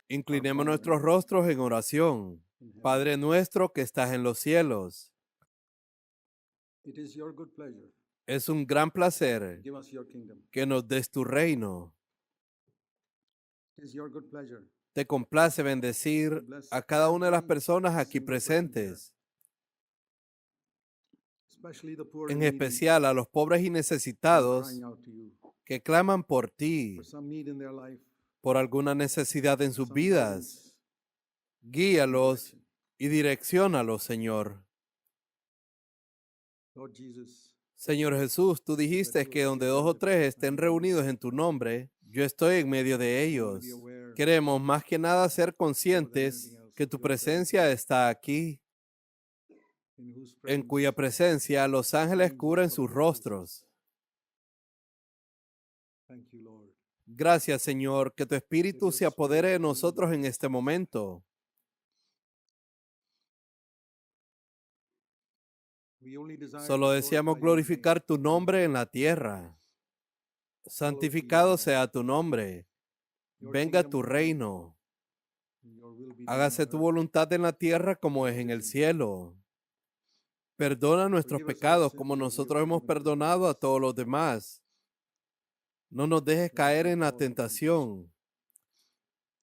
Inclinemos nuestros rostros en oración. Padre nuestro que estás en los cielos, It is your good pleasure. es un gran placer Give us your kingdom. que nos des tu reino. It is your good pleasure. Te complace bendecir a cada una de las personas aquí presentes, Especially the poor en and needy especial a los pobres y who are necesitados crying out to you que claman por ti, for some need in their life, por alguna necesidad en sus some vidas. guidance. Guíalos y direcciónalos, Señor. Lord Jesus, Señor Jesús, tú dijiste que donde dos o tres estén reunidos en tu nombre, yo estoy en medio de ellos. Queremos más que nada ser conscientes que tu presencia está aquí, in whose en presence cuya presencia los ángeles cubren sus rostros. thank you, Lord. Gracias, Señor, que tu Espíritu se apodere de nosotros en este momento. We only desire Solo to deseamos glorify your name. glorificar tu nombre en la tierra. Santificado sea tu nombre. Your Venga kingdom tu come, reino. and your will be done Hágase on tu earth. voluntad en la tierra como es en el cielo. Perdona nuestros Forgive us our pecados sins como as we have nosotros hemos forgiven perdonado a others. todos los demás. No nos dejes caer en la tentación.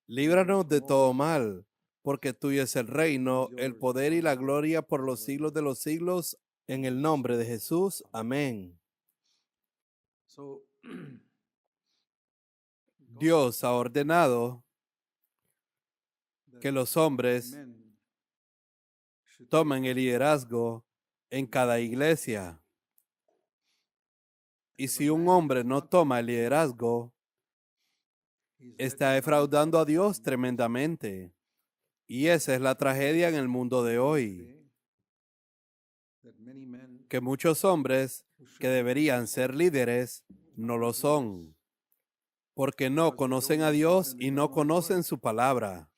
Líbranos de todo mal, porque tuyo es el reino, el poder y la gloria por los siglos de los siglos. En el nombre de Jesús. Amén. So, Dios ha ordenado que los hombres men should tomen el liderazgo en cada iglesia. Y si un hombre no toma el liderazgo, está defraudando a Dios tremendamente. Y esa es la tragedia en el mundo de hoy, that many men que muchos hombres que deberían ser líderes no lo son, porque no conocen a Dios y no conocen su palabra.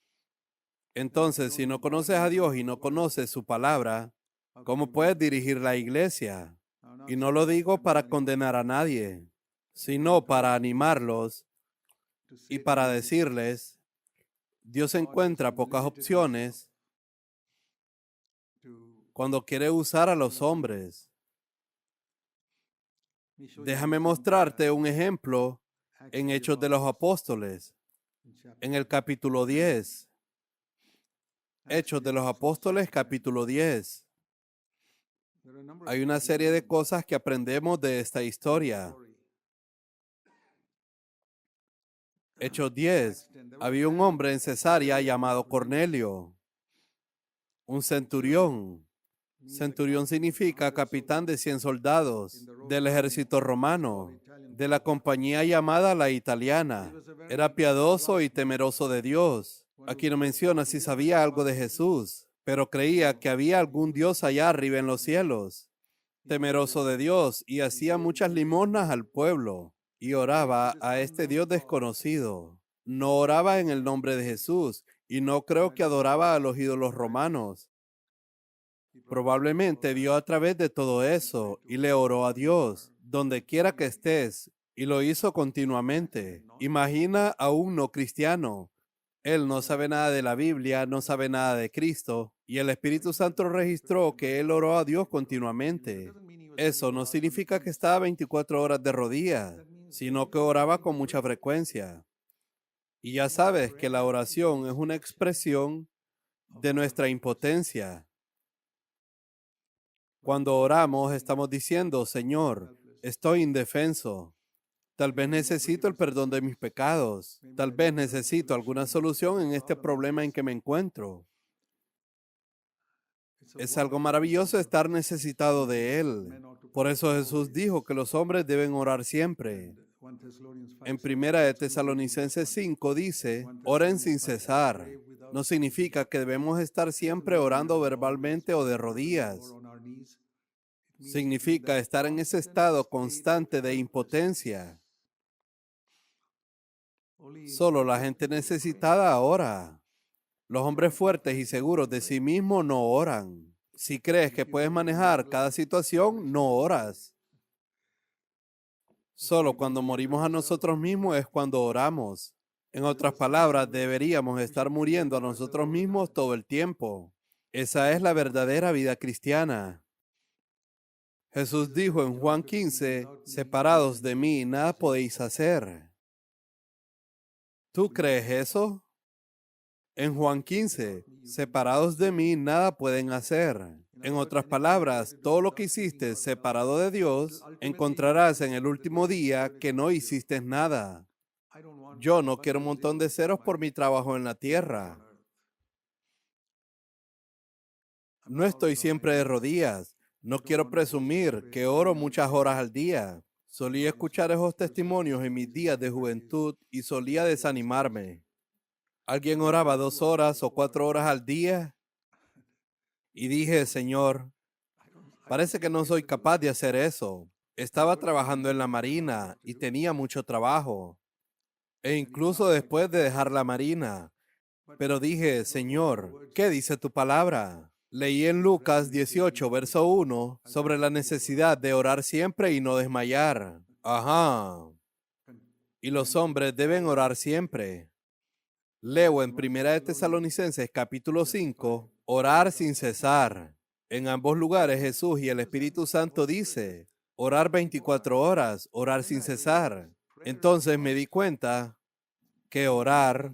Entonces, si no conoces a Dios y no conoces su palabra, ¿cómo puedes dirigir la iglesia? Y no lo digo para condenar a nadie, sino para animarlos y para decirles, Dios encuentra pocas opciones cuando quiere usar a los hombres. Déjame mostrarte un ejemplo en Hechos de los Apóstoles, en el capítulo 10. Hechos de los Apóstoles, capítulo 10. Hay una serie de cosas que aprendemos de esta historia. Hechos 10. Había un hombre en Cesarea llamado Cornelio, un centurión. Centurión significa capitán de 100 soldados del ejército romano, de la compañía llamada la italiana. Era piadoso y temeroso de Dios. Aquí no menciona si sabía algo de Jesús, pero creía que había algún Dios allá arriba en los cielos. Temeroso de Dios, y hacía muchas limosnas al pueblo, y oraba a este Dios desconocido. No oraba en el nombre de Jesús, y no creo que adoraba a los ídolos romanos. Probablemente vio a través de todo eso y le oró a Dios, donde quiera que estés, y lo hizo continuamente. Imagina a un no cristiano. Él no sabe nada de la Biblia, no sabe nada de Cristo, y el Espíritu Santo registró que él oró a Dios continuamente. Eso no significa que estaba 24 horas de rodillas, sino que oraba con mucha frecuencia. Y ya sabes que la oración es una expresión de nuestra impotencia. Cuando oramos, estamos diciendo, Señor, estoy indefenso. Tal vez necesito el perdón de mis pecados. Tal vez necesito alguna solución en este problema en que me encuentro. Es algo maravilloso estar necesitado de Él. Por eso Jesús dijo que los hombres deben orar siempre. En Primera de Tesalonicenses 5 dice, oren sin cesar. No significa que debemos estar siempre orando verbalmente o de rodillas. Significa estar en ese estado constante de impotencia. Solo la gente necesitada ora. Los hombres fuertes y seguros de sí mismos no oran. Si crees que puedes manejar cada situación, no oras. Solo cuando morimos a nosotros mismos es cuando oramos. En otras palabras, deberíamos estar muriendo a nosotros mismos todo el tiempo. Esa es la verdadera vida cristiana. Jesús dijo en Juan 15, separados de mí, nada podéis hacer. ¿Tú crees eso? En Juan 15, separados de mí, nada pueden hacer. En otras palabras, todo lo que hiciste separado de Dios, encontrarás en el último día que no hiciste nada. Yo no quiero un montón de ceros por mi trabajo en la tierra. No estoy siempre de rodillas. No quiero presumir que oro muchas horas al día. Solía escuchar esos testimonios en mis días de juventud y solía desanimarme. Alguien oraba 2 horas o 4 horas al día y dije, Señor, parece que no soy capaz de hacer eso. Estaba trabajando en la marina y tenía mucho trabajo. E incluso después de dejar la marina. Pero dije, Señor, ¿qué dice tu palabra? Leí en Lucas 18, verso 1, sobre la necesidad de orar siempre y no desmayar. Ajá. Y los hombres deben orar siempre. Leo en Primera de Tesalonicenses capítulo 5, orar sin cesar. En ambos lugares Jesús y el Espíritu Santo dice, orar 24 horas, orar sin cesar. Entonces me di cuenta que orar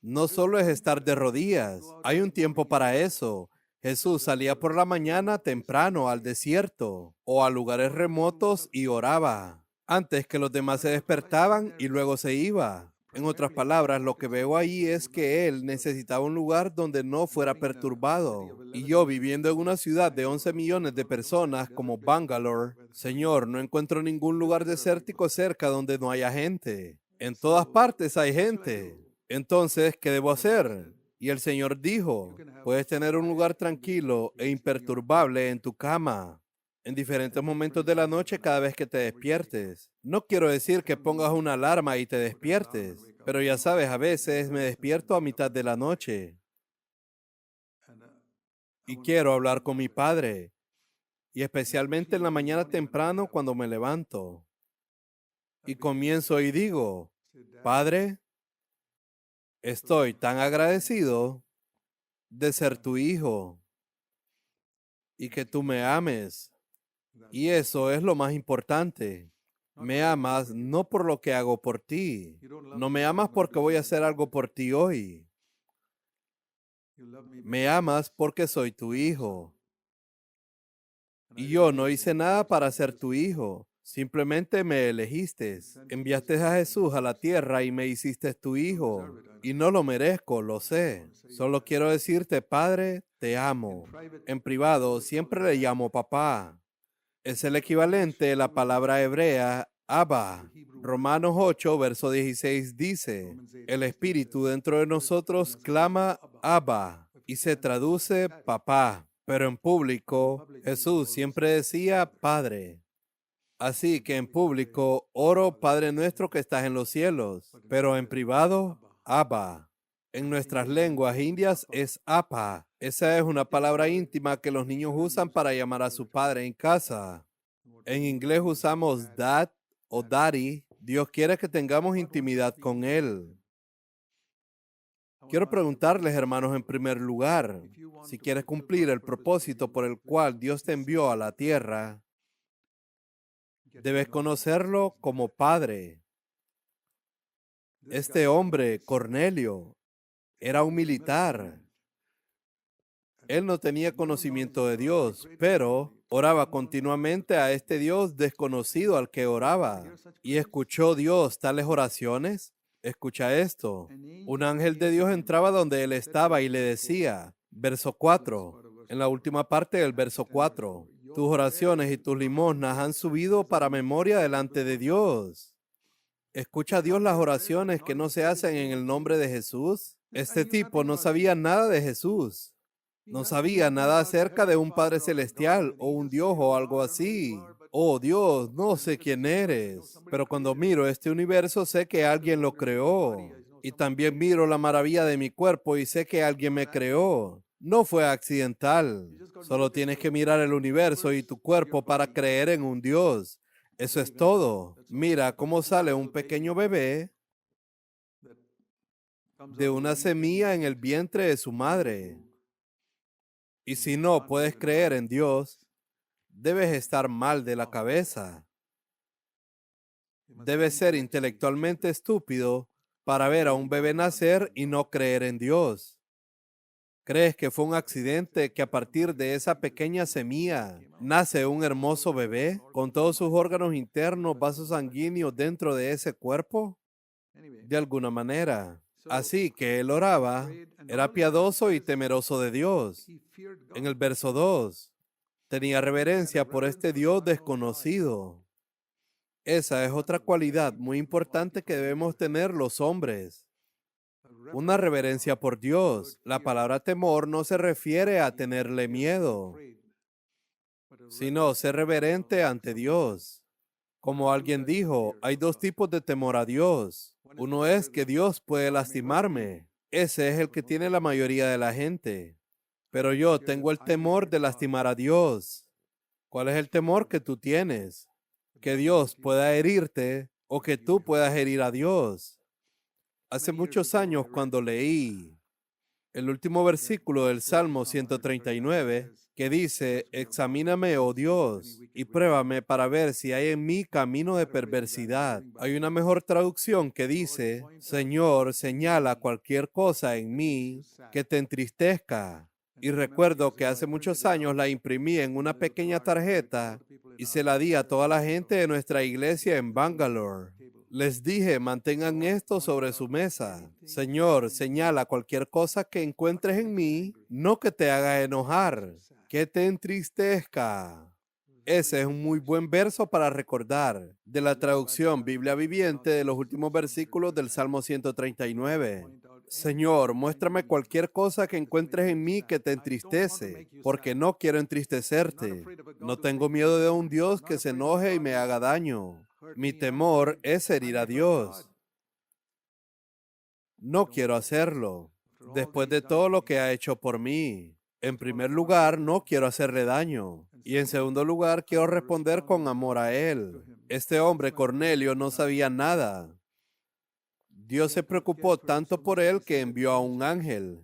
no solo es estar de rodillas, hay un tiempo para eso. Jesús salía por la mañana temprano al desierto o a lugares remotos y oraba, antes que los demás se despertaban y luego se iba. En otras palabras, lo que veo ahí es que él necesitaba un lugar donde no fuera perturbado. Y yo, viviendo en una ciudad de 11 millones de personas como Bangalore, Señor, no encuentro ningún lugar desértico cerca donde no haya gente. En todas partes hay gente. Entonces, ¿qué debo hacer? Y el Señor dijo, puedes tener un lugar tranquilo e imperturbable en tu cama, en diferentes momentos de la noche cada vez que te despiertes. No quiero decir que pongas una alarma y te despiertes, pero ya sabes, a veces me despierto a mitad de la noche y quiero hablar con mi padre, y especialmente en la mañana temprano cuando me levanto. Y comienzo y digo, Padre, estoy tan agradecido de ser tu hijo y que tú me ames. Y eso es lo más importante. Me amas no por lo que hago por ti. No me amas porque voy a hacer algo por ti hoy. Me amas porque soy tu hijo. Y yo no hice nada para ser tu hijo. Simplemente me elegiste. Enviaste a Jesús a la tierra y me hiciste tu hijo. Y no lo merezco, lo sé. Solo quiero decirte, Padre, te amo. En privado siempre le llamo papá. Es el equivalente de la palabra hebrea Abba. Romanos 8, verso 16 dice, el Espíritu dentro de nosotros clama Abba y se traduce papá. Pero en público, Jesús siempre decía Padre. Así que en público oro Padre nuestro que estás en los cielos, pero en privado, Abba. En nuestras lenguas indias es Apa. Esa es una palabra íntima que los niños usan para llamar a su padre en casa. En inglés usamos dad o daddy. Dios quiere que tengamos intimidad con Él. Quiero preguntarles, hermanos, en primer lugar, si quieres cumplir el propósito por el cual Dios te envió a la tierra, debes conocerlo como Padre. Este hombre, Cornelio, era un militar. Él no tenía conocimiento de Dios, pero oraba continuamente a este Dios desconocido al que oraba. ¿Y escuchó Dios tales oraciones? Escucha esto. Un ángel de Dios entraba donde él estaba y le decía, verso 4, en la última parte del verso 4, tus oraciones y tus limosnas han subido para memoria delante de Dios. ¿Escucha Dios las oraciones que no se hacen en el nombre de Jesús? Este tipo no sabía nada de Jesús. No sabía nada acerca de un Padre Celestial o un Dios o algo así. Oh Dios, no sé quién eres, pero cuando miro este universo sé que alguien lo creó. Y también miro la maravilla de mi cuerpo y sé que alguien me creó. No fue accidental. Solo tienes que mirar el universo y tu cuerpo para creer en un Dios. Eso es todo. Mira cómo sale un pequeño bebé de una semilla en el vientre de su madre. Y si no puedes creer en Dios, debes estar mal de la cabeza. Debes ser intelectualmente estúpido para ver a un bebé nacer y no creer en Dios. ¿Crees que fue un accidente que a partir de esa pequeña semilla nace un hermoso bebé con todos sus órganos internos, vasos sanguíneos dentro de ese cuerpo? De alguna manera. Así que él oraba, era piadoso y temeroso de Dios. En el verso 2, tenía reverencia por este Dios desconocido. Esa es otra cualidad muy importante que debemos tener los hombres. Una reverencia por Dios. La palabra temor no se refiere a tenerle miedo, sino ser reverente ante Dios. Como alguien dijo, hay dos tipos de temor a Dios. Uno es que Dios puede lastimarme. Ese es el que tiene la mayoría de la gente. Pero yo tengo el temor de lastimar a Dios. ¿Cuál es el temor que tú tienes? Que Dios pueda herirte o que tú puedas herir a Dios. Hace muchos años, cuando leí el último versículo del Salmo 139, que dice, examíname, oh Dios, y pruébame para ver si hay en mí camino de perversidad. Hay una mejor traducción que dice, Señor, señala cualquier cosa en mí que te entristezca. Y recuerdo que hace muchos años la imprimí en una pequeña tarjeta y se la di a toda la gente de nuestra iglesia en Bangalore. Les dije, mantengan esto sobre su mesa. Señor, señala cualquier cosa que encuentres en mí, no que te haga enojar, que te entristezca. Ese es un muy buen verso para recordar de la traducción Biblia Viviente de los últimos versículos del Salmo 139. Señor, muéstrame cualquier cosa que encuentres en mí que te entristece, porque no quiero entristecerte. No tengo miedo de un Dios que se enoje y me haga daño. Mi temor es herir a Dios. No quiero hacerlo. Después de todo lo que ha hecho por mí. En primer lugar, no quiero hacerle daño. Y en segundo lugar, quiero responder con amor a él. Este hombre, Cornelio, no sabía nada. Dios se preocupó tanto por él que envió a un ángel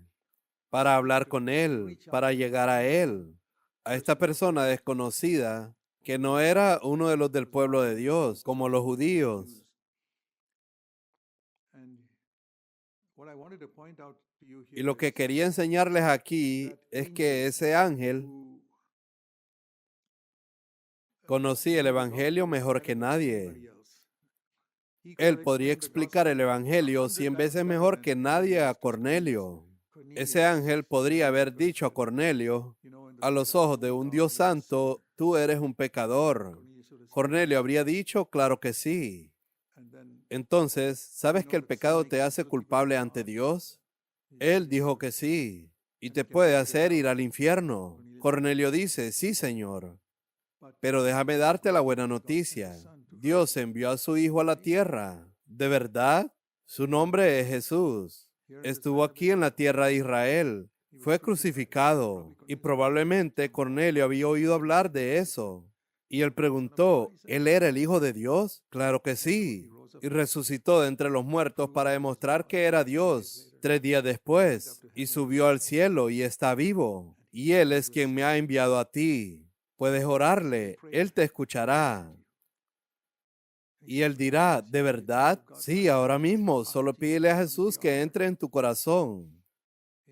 para hablar con él, para llegar a él, a esta persona desconocida que no era uno de los del pueblo de Dios, como los judíos. Y lo que quería enseñarles aquí es que ese ángel conocía el Evangelio mejor que nadie. Él podría explicar el Evangelio 100 veces mejor que nadie a Cornelio. Ese ángel podría haber dicho a Cornelio, a los ojos de un Dios santo, tú eres un pecador. Cornelio habría dicho, claro que sí. Entonces, ¿sabes que el pecado te hace culpable ante Dios? Él dijo que sí, y te puede hacer ir al infierno. Cornelio dice, sí, Señor. Pero déjame darte la buena noticia. Dios envió a su Hijo a la tierra. ¿De verdad? Su nombre es Jesús. Estuvo aquí en la tierra de Israel. Fue crucificado. Y probablemente Cornelio había oído hablar de eso. Y él preguntó, ¿él era el Hijo de Dios? Claro que sí. Y resucitó de entre los muertos para demostrar que era Dios 3 días después. Y subió al cielo y está vivo. Y Él es quien me ha enviado a ti. Puedes orarle, Él te escuchará. Y Él dirá, ¿de verdad? Sí, ahora mismo, solo pídele a Jesús que entre en tu corazón.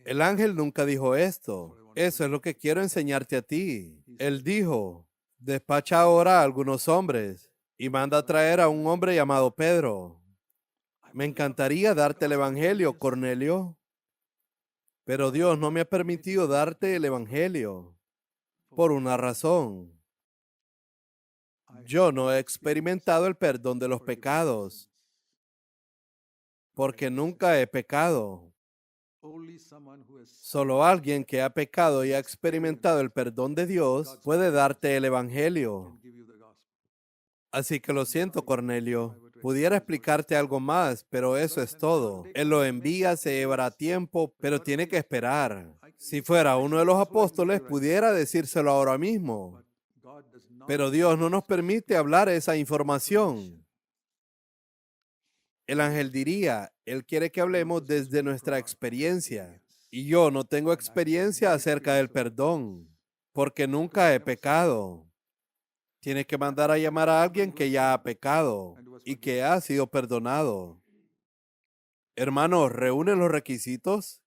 El ángel nunca dijo esto. Eso es lo que quiero enseñarte a ti. Él dijo, despacha ahora a algunos hombres y manda a traer a un hombre llamado Pedro. Me encantaría darte el Evangelio, Cornelio, pero Dios no me ha permitido darte el Evangelio por una razón. Yo no he experimentado el perdón de los pecados, porque nunca he pecado. Solo alguien que ha pecado y ha experimentado el perdón de Dios puede darte el Evangelio. Así que lo siento, Cornelio. Pudiera explicarte algo más, pero eso es todo. Él lo envía, se llevará tiempo, pero tiene que esperar. Si fuera uno de los apóstoles, pudiera decírselo ahora mismo. Pero Dios no nos permite hablar esa información. El ángel diría, Él quiere que hablemos desde nuestra experiencia. Y yo no tengo experiencia acerca del perdón, porque nunca he pecado. Tienes que mandar a llamar a alguien que ya ha pecado y que ha sido perdonado. Hermanos, ¿reúnen los requisitos?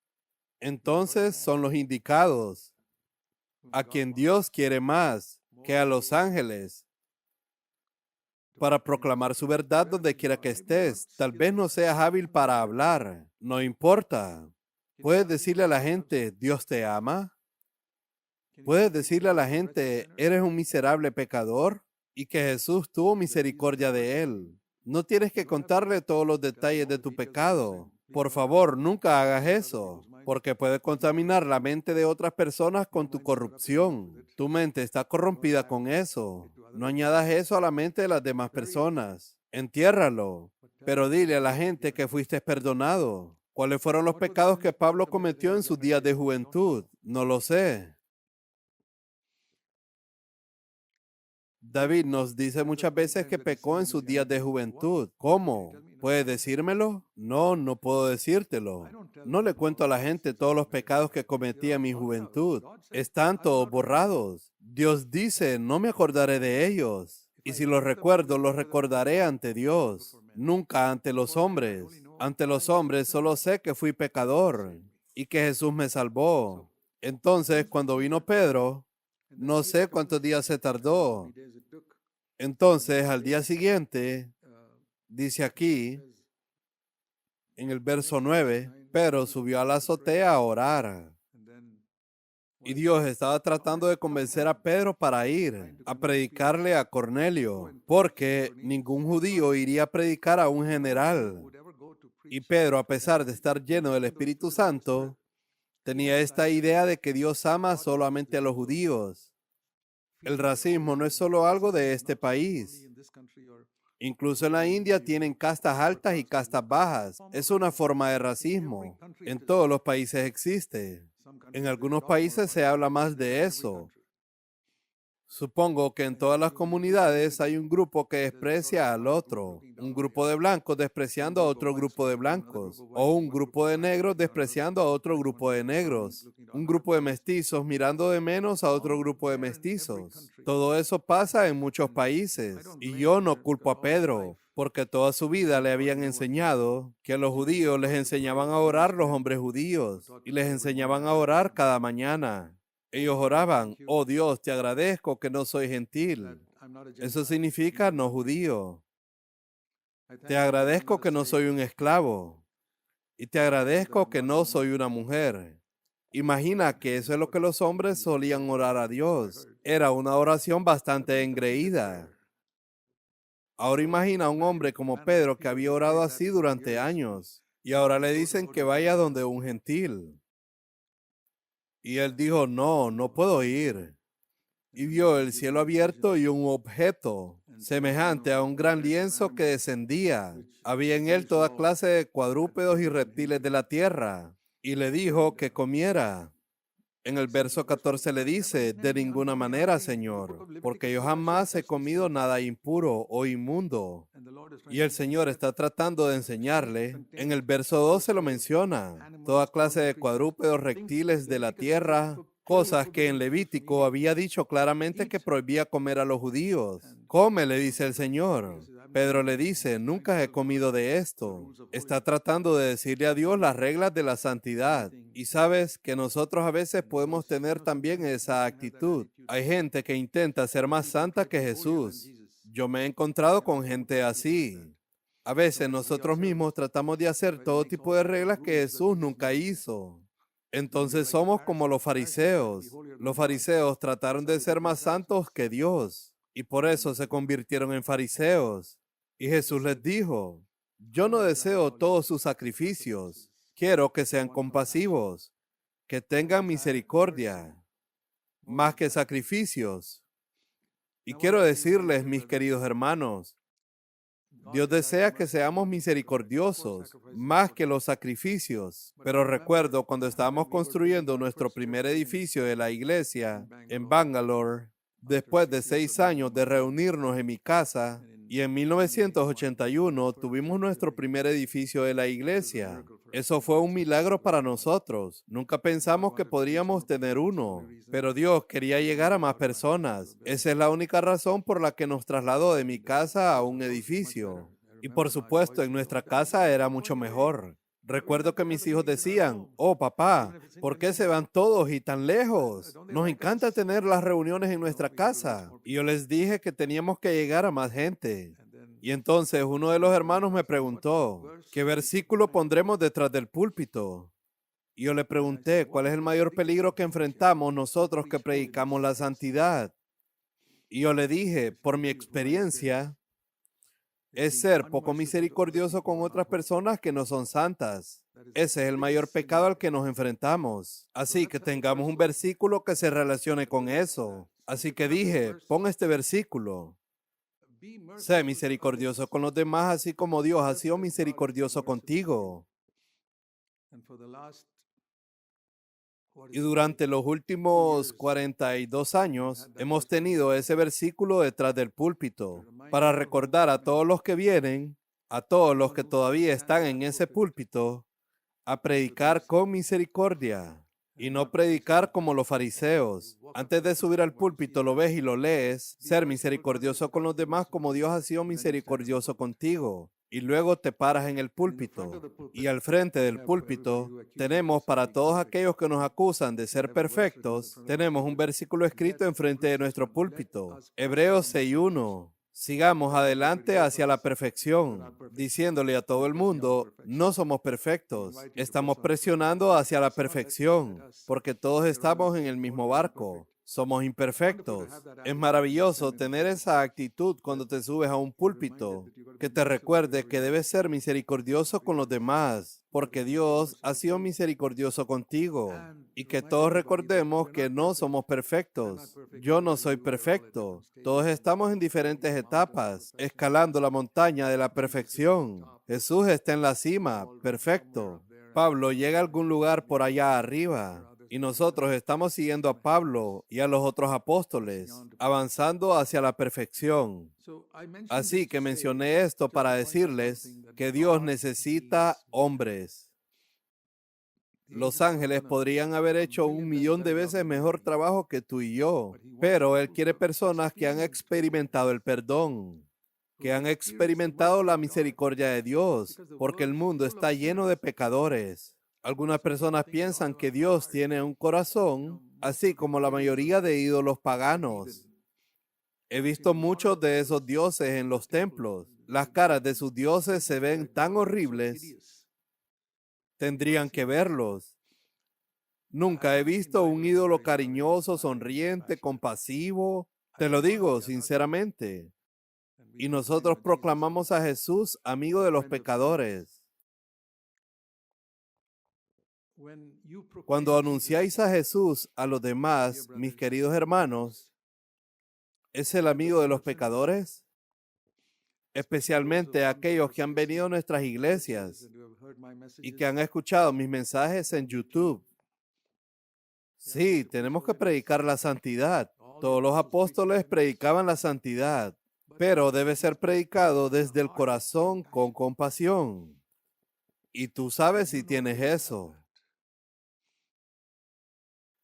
Entonces son los indicados, a quien Dios quiere más que a los ángeles, para proclamar su verdad donde quiera que estés. Tal vez no seas hábil para hablar, no importa. Puedes decirle a la gente, Dios te ama. Puedes decirle a la gente, eres un miserable pecador y que Jesús tuvo misericordia de él. No tienes que contarle todos los detalles de tu pecado. Por favor, nunca hagas eso, porque puede contaminar la mente de otras personas con tu corrupción. Tu mente está corrompida con eso. No añadas eso a la mente de las demás personas. Entiérralo, pero dile a la gente que fuiste perdonado. ¿Cuáles fueron los pecados que Pablo cometió en sus días de juventud? No lo sé. David nos dice muchas veces que pecó en sus días de juventud. ¿Cómo? ¿Puedes decírmelo? No, no puedo decírtelo. No le cuento a la gente todos los pecados que cometí en mi juventud. Están todos borrados. Dios dice, no me acordaré de ellos. Y si los recuerdo, los recordaré ante Dios, nunca ante los hombres. Ante los hombres solo sé que fui pecador y que Jesús me salvó. Entonces, cuando vino Pedro, no sé cuántos días se tardó. Entonces, al día siguiente, dice aquí, en el verso 9, Pedro subió a la azotea a orar. Y Dios estaba tratando de convencer a Pedro para ir a predicarle a Cornelio, porque ningún judío iría a predicar a un general. Y Pedro, a pesar de estar lleno del Espíritu Santo, tenía esta idea de que Dios ama solamente a los judíos. El racismo no es solo algo de este país. Incluso en la India tienen castas altas y castas bajas. Es una forma de racismo. En todos los países existe. En algunos países se habla más de eso. Supongo que en todas las comunidades hay un grupo que desprecia al otro, un grupo de blancos despreciando a otro grupo de blancos, o un grupo de negros despreciando a otro grupo de negros, un grupo de mestizos mirando de menos a otro grupo de mestizos. Todo eso pasa en muchos países, y yo no culpo a Pedro, porque toda su vida le habían enseñado que a los judíos les enseñaban a orar los hombres judíos, y les enseñaban a orar cada mañana. Ellos oraban, oh Dios, te agradezco que no soy gentil. Eso significa no judío. Te agradezco que no soy un esclavo. Y te agradezco que no soy una mujer. Imagina que eso es lo que los hombres solían orar a Dios. Era una oración bastante engreída. Ahora imagina a un hombre como Pedro que había orado así durante años. Y ahora le dicen que vaya donde un gentil. Y él dijo, no, no puedo ir. Y vio el cielo abierto y un objeto semejante a un gran lienzo que descendía. Había en él toda clase de cuadrúpedos y reptiles de la tierra. Y le dijo que comiera. En el verso 14 le dice, de ninguna manera, Señor, porque yo jamás he comido nada impuro o inmundo. Y el Señor está tratando de enseñarle. En el verso 12 lo menciona. Toda clase de cuadrúpedos, reptiles de la tierra, cosas que en Levítico había dicho claramente que prohibía comer a los judíos. Come, le dice el Señor. Pedro le dice, nunca he comido de esto. Está tratando de decirle a Dios las reglas de la santidad. Y sabes que nosotros a veces podemos tener también esa actitud. Hay gente que intenta ser más santa que Jesús. Yo me he encontrado con gente así. A veces nosotros mismos tratamos de hacer todo tipo de reglas que Jesús nunca hizo. Entonces somos como los fariseos. Los fariseos trataron de ser más santos que Dios y por eso se convirtieron en fariseos. Y Jesús les dijo, yo no deseo todos sus sacrificios. Quiero que sean compasivos, que tengan misericordia, más que sacrificios. Y quiero decirles, mis queridos hermanos, Dios desea que seamos misericordiosos, más que los sacrificios. Pero recuerdo cuando estábamos construyendo nuestro primer edificio de la iglesia en Bangalore, después de 6 años de reunirnos en mi casa, Y en 1981 tuvimos nuestro primer edificio de la iglesia. Eso fue un milagro para nosotros. Nunca pensamos que podríamos tener uno, pero Dios quería llegar a más personas. Esa es la única razón por la que nos trasladó de mi casa a un edificio. Y por supuesto, en nuestra casa era mucho mejor. Recuerdo que mis hijos decían, oh papá, ¿por qué se van todos y tan lejos? Nos encanta tener las reuniones en nuestra casa. Y yo les dije que teníamos que llegar a más gente. Y entonces uno de los hermanos me preguntó, ¿qué versículo pondremos detrás del púlpito? Y yo le pregunté, ¿cuál es el mayor peligro que enfrentamos nosotros que predicamos la santidad? Y yo le dije, por mi experiencia, es ser poco misericordioso con otras personas que no son santas. Ese es el mayor pecado al que nos enfrentamos. Así que tengamos un versículo que se relacione con eso. Así que dije, pon este versículo. Sé misericordioso con los demás, así como Dios ha sido misericordioso contigo. Y durante los últimos 42 años hemos tenido ese versículo detrás del púlpito para recordar a todos los que vienen, a todos los que todavía están en ese púlpito, a predicar con misericordia y no predicar como los fariseos. Antes de subir al púlpito lo ves y lo lees, ser misericordioso con los demás como Dios ha sido misericordioso contigo. Y luego te paras en el púlpito. Y al frente del púlpito tenemos para todos aquellos que nos acusan de ser perfectos, tenemos un versículo escrito enfrente de nuestro púlpito. Hebreos 6:1. Sigamos adelante hacia la perfección, diciéndole a todo el mundo, no somos perfectos, estamos presionando hacia la perfección, porque todos estamos en el mismo barco. Somos imperfectos. Es maravilloso tener esa actitud cuando te subes a un púlpito, que te recuerde que debes ser misericordioso con los demás, porque Dios ha sido misericordioso contigo. Y que todos recordemos que no somos perfectos. Yo no soy perfecto. Todos estamos en diferentes etapas, escalando la montaña de la perfección. Jesús está en la cima, perfecto. Pablo llega a algún lugar por allá arriba. Y nosotros estamos siguiendo a Pablo y a los otros apóstoles, avanzando hacia la perfección. Así que mencioné esto para decirles que Dios necesita hombres. Los ángeles podrían haber hecho 1.000.000 de veces mejor trabajo que tú y yo, pero Él quiere personas que han experimentado el perdón, que han experimentado la misericordia de Dios, porque el mundo está lleno de pecadores. Algunas personas piensan que Dios tiene un corazón, así como la mayoría de ídolos paganos. He visto muchos de esos dioses en los templos. Las caras de sus dioses se ven tan horribles. Tendrían que verlos. Nunca he visto un ídolo cariñoso, sonriente, compasivo. Te lo digo sinceramente. Y nosotros proclamamos a Jesús amigo de los pecadores. Cuando anunciáis a Jesús a los demás, mis queridos hermanos, ¿es el amigo de los pecadores? Especialmente aquellos que han venido a nuestras iglesias y que han escuchado mis mensajes en YouTube. Sí, tenemos que predicar la santidad. Todos los apóstoles predicaban la santidad, pero debe ser predicado desde el corazón con compasión. Y tú sabes si tienes eso.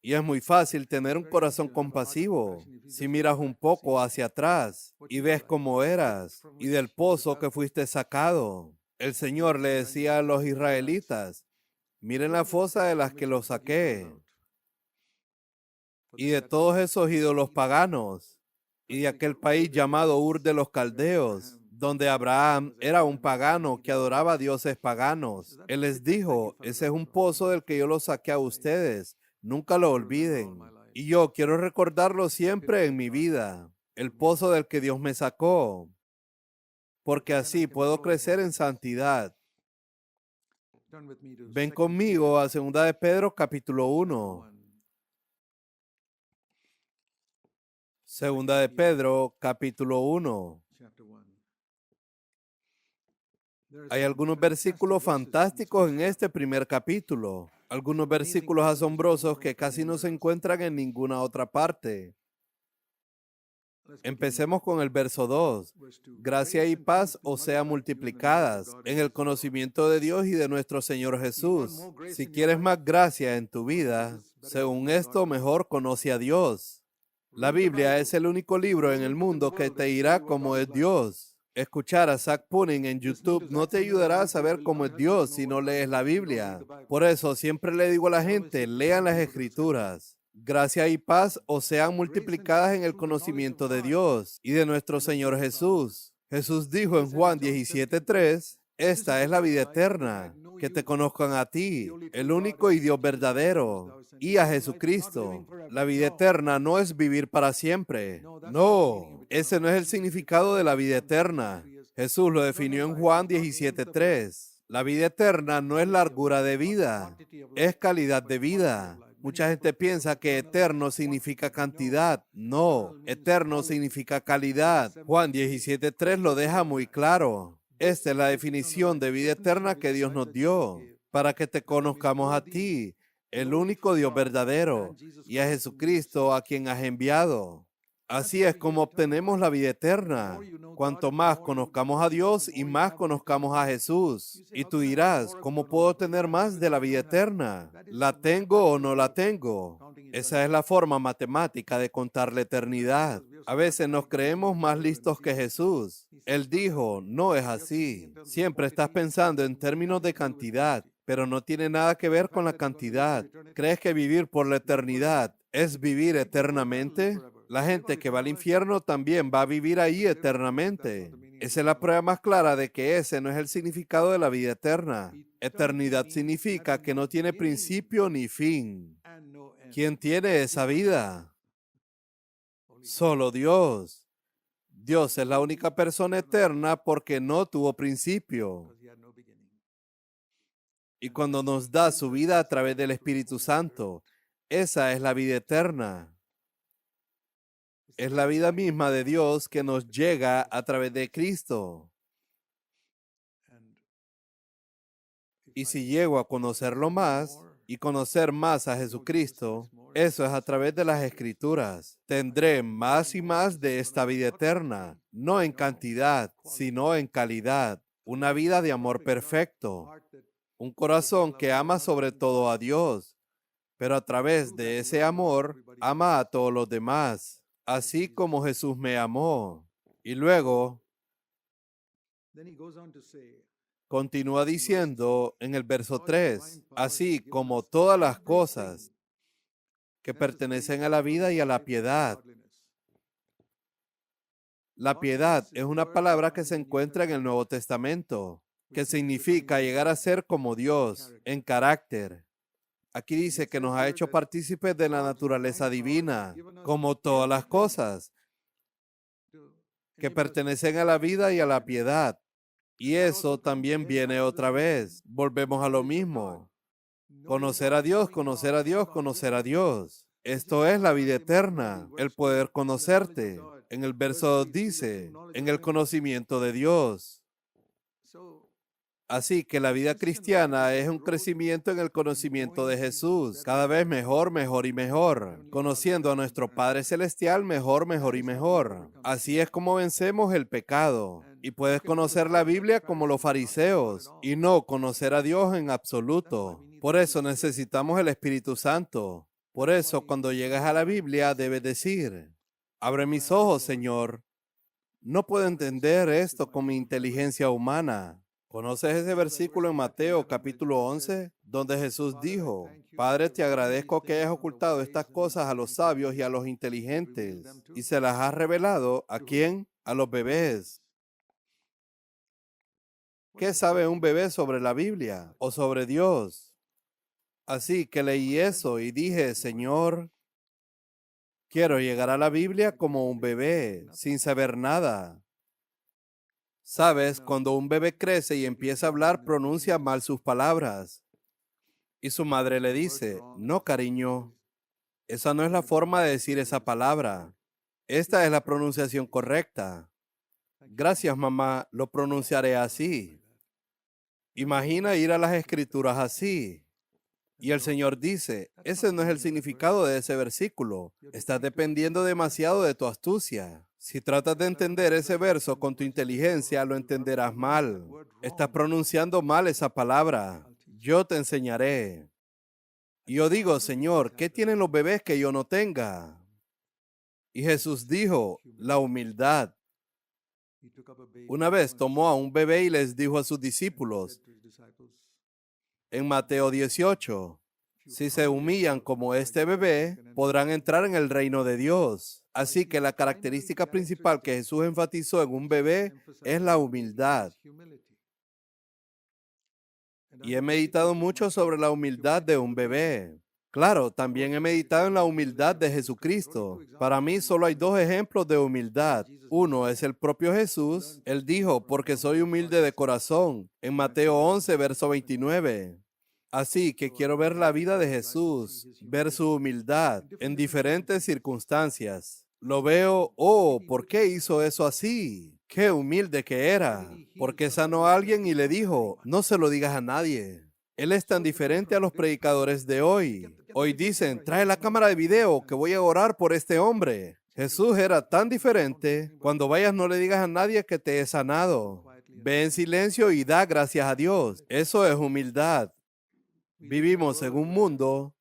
Y es muy fácil tener un corazón compasivo si miras un poco hacia atrás y ves cómo eras y del pozo que fuiste sacado. El Señor le decía a los israelitas, miren la fosa de las que los saqué. Y de todos esos ídolos paganos y de aquel país llamado Ur de los Caldeos, donde Abraham era un pagano que adoraba a dioses paganos. Él les dijo, ese es un pozo del que yo los saqué a ustedes. Nunca lo olviden. Y yo quiero recordarlo siempre en mi vida. El pozo del que Dios me sacó. Porque así puedo crecer en santidad. Ven conmigo a 2 de Pedro capítulo 1. 2 de Pedro capítulo 1. Hay algunos versículos fantásticos en este primer capítulo. Algunos versículos asombrosos que casi no se encuentran en ninguna otra parte. Empecemos con el verso 2. Gracia y paz os sean multiplicadas en el conocimiento de Dios y de nuestro Señor Jesús. Si quieres más gracia en tu vida, según esto mejor conoce a Dios. La Biblia es el único libro en el mundo que te dirá cómo es Dios. Escuchar a Zach Pudding en YouTube no te ayudará a saber cómo es Dios si no lees la Biblia. Por eso siempre le digo a la gente, lean las Escrituras. Gracia y paz os sean multiplicadas en el conocimiento de Dios y de nuestro Señor Jesús. Jesús dijo en Juan 17:3, esta es la vida eterna, que te conozcan a ti, el único y Dios verdadero, y a Jesucristo. La vida eterna no es vivir para siempre. No, ese no es el significado de la vida eterna. Jesús lo definió en Juan 17:3. La vida eterna no es largura de vida, es calidad de vida. Mucha gente piensa que eterno significa cantidad. No, eterno significa calidad. Juan 17:3 lo deja muy claro. Esta es la definición de vida eterna que Dios nos dio, para que te conozcamos a ti, el único Dios verdadero, y a Jesucristo a quien has enviado. Así es como obtenemos la vida eterna. Cuanto más conozcamos a Dios y más conozcamos a Jesús. Y tú dirás, ¿cómo puedo tener más de la vida eterna? ¿La tengo o no la tengo? Esa es la forma matemática de contar la eternidad. A veces nos creemos más listos que Jesús. Él dijo, no es así. Siempre estás pensando en términos de cantidad, pero no tiene nada que ver con la cantidad. ¿Crees que vivir por la eternidad es vivir eternamente? La gente que va al infierno también va a vivir ahí eternamente. Esa es la prueba más clara de que ese no es el significado de la vida eterna. Eternidad significa que no tiene principio ni fin. ¿Quién tiene esa vida? Solo Dios. Dios es la única persona eterna porque no tuvo principio. Y cuando nos da su vida a través del Espíritu Santo, esa es la vida eterna. Es la vida misma de Dios que nos llega a través de Cristo. Y si llego a conocerlo más y conocer más a Jesucristo, eso es a través de las Escrituras. Tendré más y más de esta vida eterna, no en cantidad, sino en calidad. Una vida de amor perfecto. Un corazón que ama sobre todo a Dios, pero a través de ese amor ama a todos los demás. Así como Jesús me amó. Y luego continúa diciendo en el verso 3, así como todas las cosas que pertenecen a la vida y a la piedad. La piedad es una palabra que se encuentra en el Nuevo Testamento, que significa llegar a ser como Dios en carácter. Aquí dice que nos ha hecho partícipes de la naturaleza divina, como todas las cosas que pertenecen a la vida y a la piedad. Y eso también viene otra vez. Volvemos a lo mismo. Conocer a Dios, conocer a Dios, conocer a Dios. Esto es la vida eterna, el poder conocerte. En el verso 2 dice, en el conocimiento de Dios. Así que la vida cristiana es un crecimiento en el conocimiento de Jesús, cada vez mejor, mejor y mejor, conociendo a nuestro Padre Celestial mejor, mejor y mejor. Así es como vencemos el pecado. Y puedes conocer la Biblia como los fariseos y no conocer a Dios en absoluto. Por eso necesitamos el Espíritu Santo. Por eso cuando llegas a la Biblia debes decir, abre mis ojos, Señor. No puedo entender esto con mi inteligencia humana. ¿Conoces ese versículo en Mateo capítulo 11, donde Jesús dijo, Padre, te agradezco que hayas ocultado estas cosas a los sabios y a los inteligentes y se las has revelado ¿a quién? A los bebés. ¿Qué sabe un bebé sobre la Biblia o sobre Dios? Así que leí eso y dije, Señor, quiero llegar a la Biblia como un bebé, sin saber nada. Sabes, cuando un bebé crece y empieza a hablar, pronuncia mal sus palabras. Y su madre le dice, no, cariño, esa no es la forma de decir esa palabra. Esta es la pronunciación correcta. Gracias, mamá, lo pronunciaré así. Imagina ir a las escrituras así. Y el Señor dice, ese no es el significado de ese versículo. Estás dependiendo demasiado de tu astucia. Si tratas de entender ese verso con tu inteligencia, lo entenderás mal. Estás pronunciando mal esa palabra. Yo te enseñaré. Y yo digo, Señor, ¿qué tienen los bebés que yo no tenga? Y Jesús dijo, la humildad. Una vez tomó a un bebé y les dijo a sus discípulos, en Mateo 18, si se humillan como este bebé, podrán entrar en el reino de Dios. Así que la característica principal que Jesús enfatizó en un bebé es la humildad. Y he meditado mucho sobre la humildad de un bebé. Claro, también he meditado en la humildad de Jesucristo. Para mí solo hay dos ejemplos de humildad. Uno es el propio Jesús. Él dijo, porque soy humilde de corazón, en Mateo 11, verso 29. Así que quiero ver la vida de Jesús, ver su humildad en diferentes circunstancias. Lo veo, oh, ¿por qué hizo eso así? Qué humilde que era. Porque sanó a alguien y le dijo, no se lo digas a nadie. Él es tan diferente a los predicadores de hoy. Hoy dicen, trae la cámara de video que voy a orar por este hombre. Jesús era tan diferente. Cuando vayas no le digas a nadie que te he sanado. Ve en silencio y da gracias a Dios. Eso es humildad. Vivimos en un mundo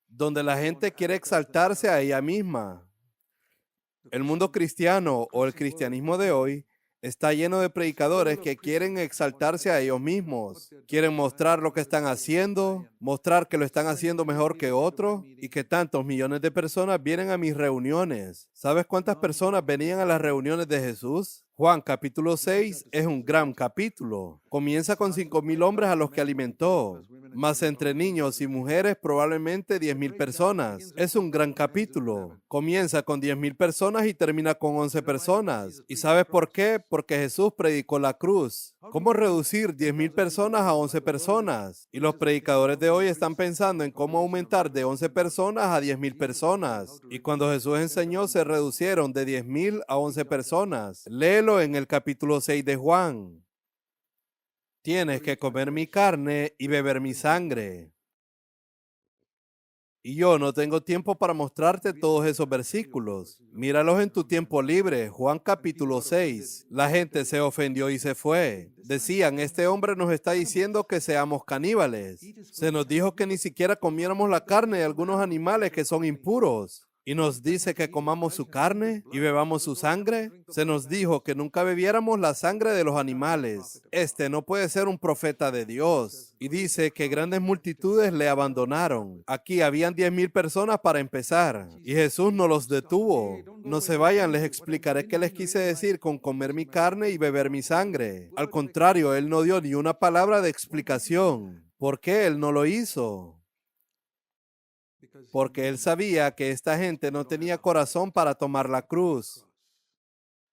donde la gente quiere exaltarse a ella misma. El mundo cristiano o el cristianismo de hoy está lleno de predicadores que quieren exaltarse a ellos mismos. Quieren mostrar lo que están haciendo, mostrar que lo están haciendo mejor que otros y que tantos millones de personas vienen a mis reuniones. ¿Sabes cuántas personas venían a las reuniones de Jesús? Juan capítulo 6 es un gran capítulo. Comienza con 5,000 hombres a los que alimentó, más entre niños y mujeres probablemente 10,000 personas. Es un gran capítulo. Comienza con 10,000 personas y termina con 11 personas. ¿Y sabes por qué? Porque Jesús predicó la cruz. ¿Cómo reducir 10,000 personas a 11 personas? Y los predicadores de hoy están pensando en cómo aumentar de 11 personas a 10,000 personas. Y cuando Jesús enseñó, se reducieron de 10,000 a 11 personas. Léelo en el capítulo 6 de Juan. Tienes que comer mi carne y beber mi sangre. Y yo no tengo tiempo para mostrarte todos esos versículos. Míralos en tu tiempo libre. Juan capítulo 6. La gente se ofendió y se fue. Decían, este hombre nos está diciendo que seamos caníbales. Se nos dijo que ni siquiera comiéramos la carne de algunos animales que son impuros. Y nos dice que comamos su carne y bebamos su sangre. Se nos dijo que nunca bebiéramos la sangre de los animales. Este no puede ser un profeta de Dios. Y dice que grandes multitudes le abandonaron. Aquí habían 10,000 personas para empezar. Y Jesús no los detuvo. No se vayan, les explicaré qué les quise decir con comer mi carne y beber mi sangre. Al contrario, Él no dio ni una palabra de explicación. ¿Por qué Él no lo hizo? Porque Él sabía que esta gente no tenía corazón para tomar la cruz.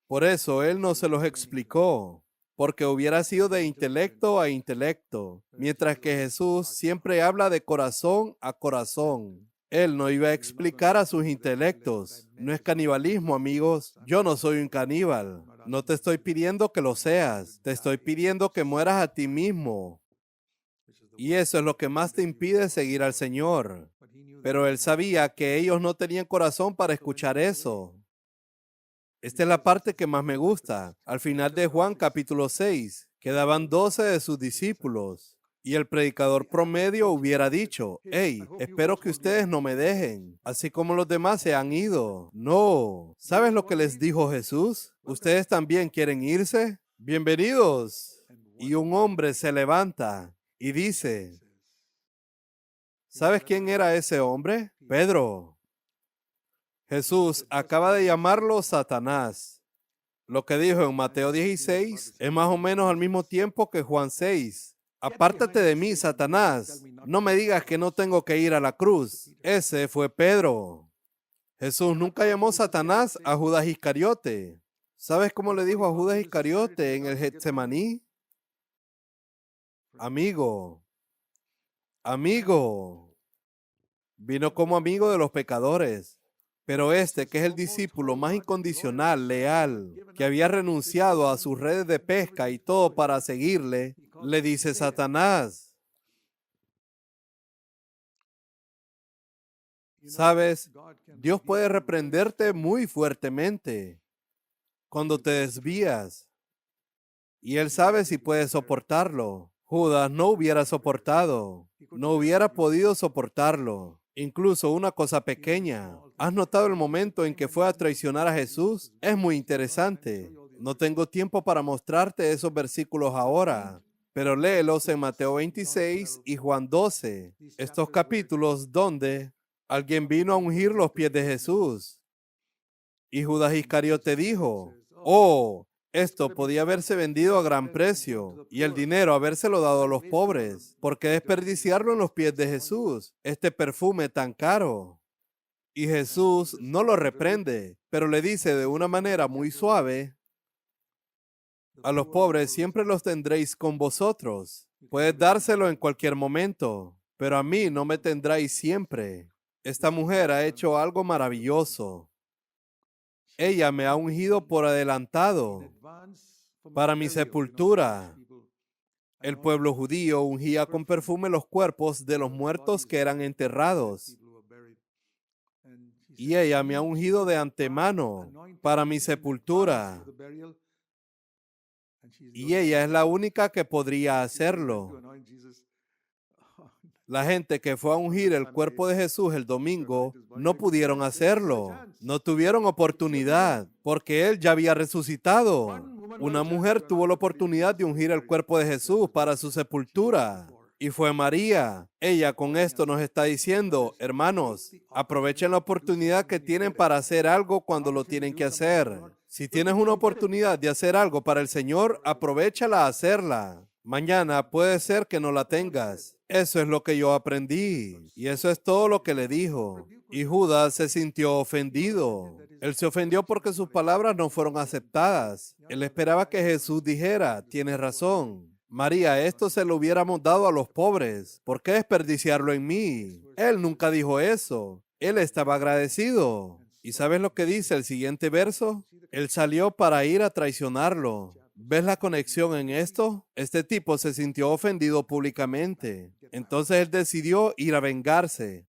Por eso Él no se los explicó, porque hubiera sido de intelecto a intelecto, mientras que Jesús siempre habla de corazón a corazón. Él no iba a explicar a sus intelectos. No es canibalismo, amigos. Yo no soy un caníbal. No te estoy pidiendo que lo seas. Te estoy pidiendo que mueras a ti mismo. Y eso es lo que más te impide seguir al Señor. Pero Él sabía que ellos no tenían corazón para escuchar eso. Esta es la parte que más me gusta. Al final de Juan capítulo 6, quedaban 12 de sus discípulos. Y el predicador promedio hubiera dicho, hey, espero que ustedes no me dejen, así como los demás se han ido. No. ¿Sabes lo que les dijo Jesús? ¿Ustedes también quieren irse? Bienvenidos. Y un hombre se levanta y dice, ¿sabes quién era ese hombre? Pedro. Jesús acaba de llamarlo Satanás. Lo que dijo en Mateo 16 es más o menos al mismo tiempo que Juan 6. Apártate de mí, Satanás. No me digas que no tengo que ir a la cruz. Ese fue Pedro. Jesús nunca llamó Satanás a Judas Iscariote. ¿Sabes cómo le dijo a Judas Iscariote en el Getsemaní? Amigo, amigo. Vino como amigo de los pecadores. Pero este, que es el discípulo más incondicional, leal, que había renunciado a sus redes de pesca y todo para seguirle, le dice Satanás. ¿Sabes? Dios puede reprenderte muy fuertemente. cuando te desvías. Y Él sabe si puedes soportarlo. Judas no hubiera soportado, no hubiera podido soportarlo. Incluso una cosa pequeña. ¿Has notado el momento en que fue a traicionar a Jesús? Es muy interesante. No tengo tiempo para mostrarte esos versículos ahora, pero léelos en Mateo 26 y Juan 12. Estos capítulos donde alguien vino a ungir los pies de Jesús. Y Judas Iscariote dijo, oh, esto podía haberse vendido a gran precio y el dinero habérselo dado a los pobres. ¿Por qué desperdiciarlo en los pies de Jesús? Este perfume tan caro. Y Jesús no lo reprende, pero le dice de una manera muy suave, a los pobres siempre los tendréis con vosotros. Puedes dárselo en cualquier momento, pero a mí no me tendráis siempre. Esta mujer ha hecho algo maravilloso. Ella me ha ungido por adelantado para mi sepultura. El pueblo judío ungía con perfume los cuerpos de los muertos que eran enterrados. Y ella me ha ungido de antemano para mi sepultura. Y ella es la única que podría hacerlo. La gente que fue a ungir el cuerpo de Jesús el domingo no pudieron hacerlo. No tuvieron oportunidad porque Él ya había resucitado. Una mujer tuvo la oportunidad de ungir el cuerpo de Jesús para su sepultura. Y fue María. Ella con esto nos está diciendo, hermanos, aprovechen la oportunidad que tienen para hacer algo cuando lo tienen que hacer. Si tienes una oportunidad de hacer algo para el Señor, aprovéchala a hacerla. Mañana puede ser que no la tengas. Eso es lo que yo aprendí. Y eso es todo lo que le dijo. Y Judas se sintió ofendido. Él se ofendió porque sus palabras no fueron aceptadas. Él esperaba que Jesús dijera, tienes razón. María, esto se lo hubiéramos dado a los pobres. ¿Por qué desperdiciarlo en mí? Él nunca dijo eso. Él estaba agradecido. ¿Y sabes lo que dice el siguiente verso? Él salió para ir a traicionarlo. ¿Ves la conexión en esto? Este tipo se sintió ofendido públicamente. Entonces él decidió ir a vengarse.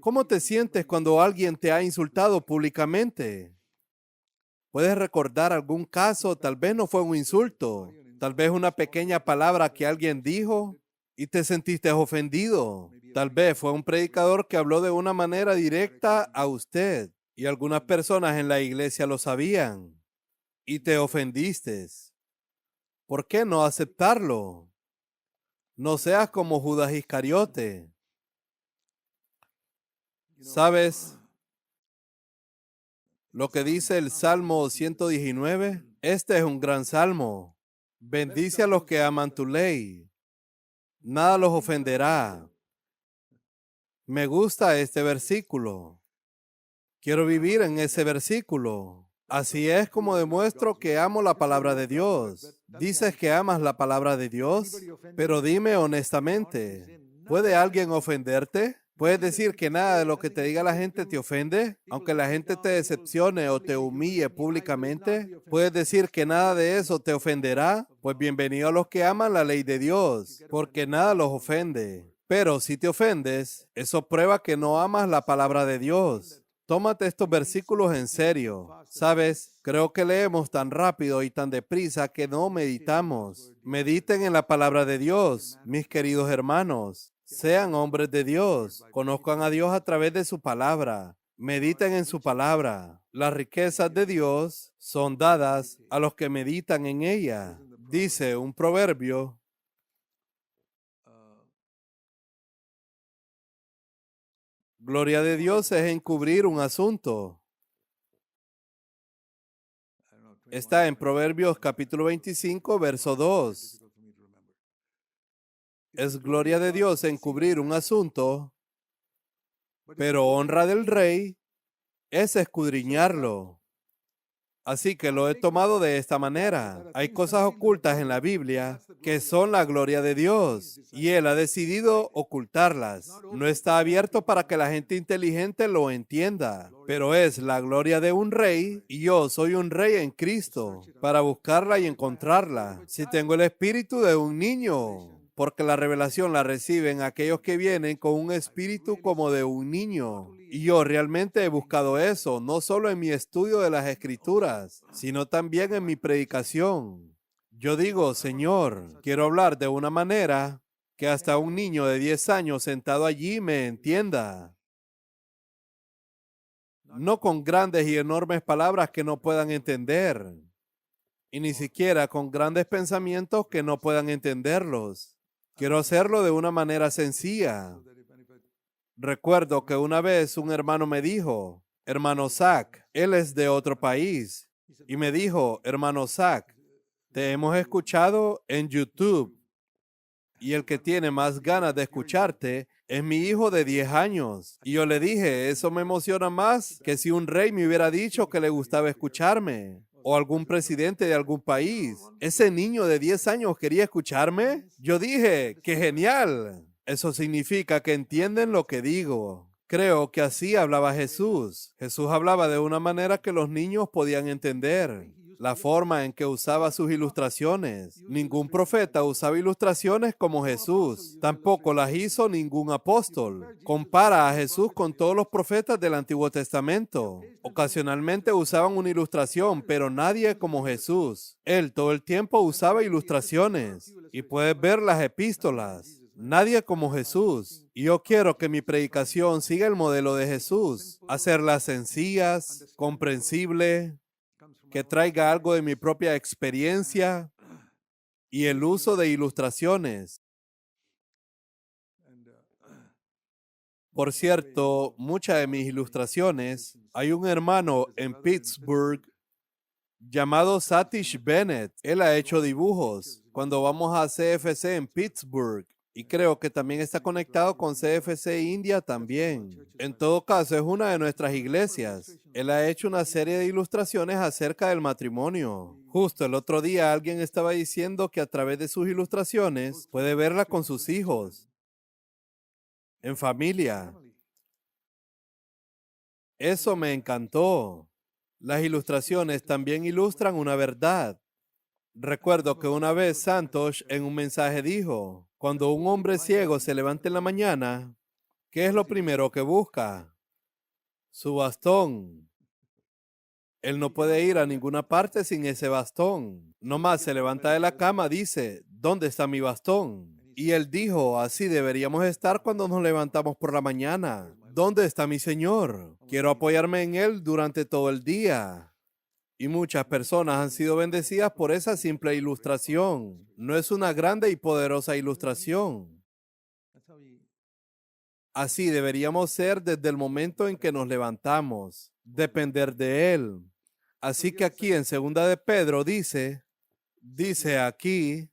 ¿Cómo te sientes cuando alguien te ha insultado públicamente? ¿Puedes recordar algún caso? Tal vez no fue un insulto. Tal vez una pequeña palabra que alguien dijo y te sentiste ofendido. Tal vez fue un predicador que habló de una manera directa a usted y algunas personas en la iglesia lo sabían y te ofendiste. ¿Por qué no aceptarlo? No seas como Judas Iscariote. ¿Sabes lo que dice el Salmo 119? Este es un gran salmo. Bendice a los que aman tu ley. Nada los ofenderá. Me gusta este versículo. Quiero vivir en ese versículo. Así es como demuestro que amo la palabra de Dios. Dices que amas la palabra de Dios, pero dime honestamente, ¿puede alguien ofenderte? ¿Puedes decir que nada de lo que te diga la gente te ofende? Aunque la gente te decepcione o te humille públicamente, ¿puedes decir que nada de eso te ofenderá? Pues bienvenido a los que aman la ley de Dios, porque nada los ofende. Pero si te ofendes, eso prueba que no amas la palabra de Dios. Tómate estos versículos en serio. Sabes, creo que leemos tan rápido y tan deprisa que no meditamos. Mediten en la palabra de Dios, mis queridos hermanos. Sean hombres de Dios. Conozcan a Dios a través de su palabra. Mediten en su palabra. Las riquezas de Dios son dadas a los que meditan en ella. Dice un proverbio. Gloria de Dios es encubrir un asunto. Está en Proverbios capítulo 25, verso 2. Es gloria de Dios encubrir un asunto, pero honra del rey es escudriñarlo. Así que lo he tomado de esta manera. Hay cosas ocultas en la Biblia que son la gloria de Dios y Él ha decidido ocultarlas. No está abierto para que la gente inteligente lo entienda, pero es la gloria de un rey y yo soy un rey en Cristo para buscarla y encontrarla. Si tengo el espíritu de un niño, porque la revelación la reciben aquellos que vienen con un espíritu como de un niño. Y yo realmente he buscado eso, no solo en mi estudio de las Escrituras, sino también en mi predicación. Yo digo, Señor, quiero hablar de una manera que hasta un niño de 10 años sentado allí me entienda. No con grandes y enormes palabras que no puedan entender, y ni siquiera con grandes pensamientos que no puedan entenderlos. Quiero hacerlo de una manera sencilla. Recuerdo que una vez un hermano me dijo, hermano Zach, él es de otro país, y me dijo, hermano Zach, te hemos escuchado en YouTube, y el que tiene más ganas de escucharte es mi hijo de 10 años. Y yo le dije, eso me emociona más que si un rey me hubiera dicho que le gustaba escucharme, o algún presidente de algún país. ¿Ese niño de 10 años quería escucharme? Yo dije, ¡qué genial! Eso significa que entienden lo que digo. Creo que así hablaba Jesús. Jesús hablaba de una manera que los niños podían entender. La forma en que usaba sus ilustraciones. Ningún profeta usaba ilustraciones como Jesús. Tampoco las hizo ningún apóstol. Compara a Jesús con todos los profetas del Antiguo Testamento. Ocasionalmente usaban una ilustración, pero nadie como Jesús. Él todo el tiempo usaba ilustraciones. Y puedes ver las epístolas. Nadie como Jesús. Y yo quiero que mi predicación siga el modelo de Jesús. Hacerlas sencillas, comprensible, que traiga algo de mi propia experiencia y el uso de ilustraciones. Por cierto, muchas de mis ilustraciones, hay un hermano en Pittsburgh llamado Satish Bennett. Él ha hecho dibujos cuando vamos a CFC en Pittsburgh. Y creo que también está conectado con CFC India también. En todo caso, es una de nuestras iglesias. Él ha hecho una serie de ilustraciones acerca del matrimonio. Justo el otro día alguien estaba diciendo que a través de sus ilustraciones puede verla con sus hijos, en familia. Eso me encantó. Las ilustraciones también ilustran una verdad. Recuerdo que una vez Santosh en un mensaje dijo, cuando un hombre ciego se levanta en la mañana, ¿qué es lo primero que busca? Su bastón. Él no puede ir a ninguna parte sin ese bastón. Nomás se levanta de la cama, dice, ¿dónde está mi bastón? Y él dijo, así deberíamos estar cuando nos levantamos por la mañana. ¿Dónde está mi Señor? Quiero apoyarme en Él durante todo el día. Y muchas personas han sido bendecidas por esa simple ilustración. No es una grande y poderosa ilustración. Así deberíamos ser desde el momento en que nos levantamos, depender de Él. Así que aquí en 2 de Pedro dice aquí,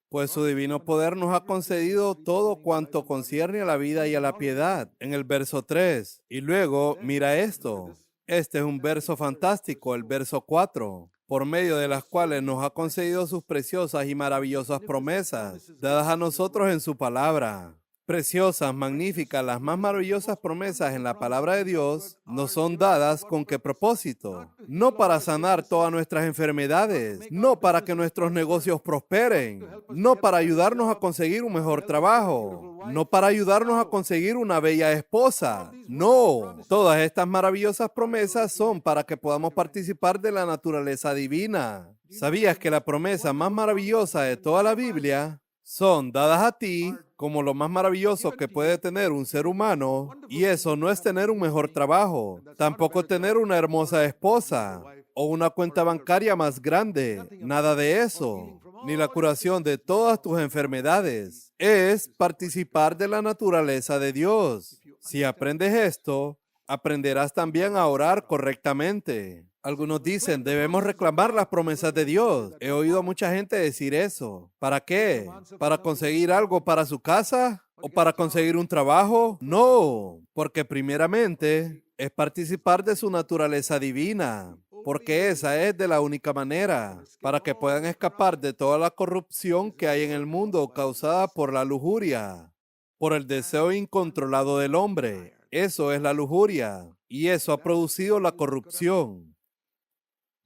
pues su divino poder nos ha concedido todo cuanto concierne a la vida y a la piedad, en el verso 3. Y luego, mira esto. Este es un verso fantástico, el verso 4, por medio de las cuales nos ha concedido sus preciosas y maravillosas promesas, dadas a nosotros en su palabra. Preciosas, magníficas, las más maravillosas promesas en la palabra de Dios nos son dadas ¿con qué propósito? No para sanar todas nuestras enfermedades, no para que nuestros negocios prosperen, no para ayudarnos a conseguir un mejor trabajo, no para ayudarnos a conseguir una bella esposa. No, todas estas maravillosas promesas son para que podamos participar de la naturaleza divina. ¿Sabías que la promesa más maravillosa de toda la Biblia son dadas a ti como lo más maravilloso que puede tener un ser humano? Y eso no es tener un mejor trabajo, tampoco tener una hermosa esposa o una cuenta bancaria más grande, nada de eso, ni la curación de todas tus enfermedades. Es participar de la naturaleza de Dios. Si aprendes esto, aprenderás también a orar correctamente. Algunos dicen, debemos reclamar las promesas de Dios. He oído a mucha gente decir eso. ¿Para qué? ¿Para conseguir algo para su casa? ¿O para conseguir un trabajo? No, porque primeramente es participar de su naturaleza divina, porque esa es de la única manera, para que puedan escapar de toda la corrupción que hay en el mundo causada por la lujuria, por el deseo incontrolado del hombre. Eso es la lujuria, y eso ha producido la corrupción.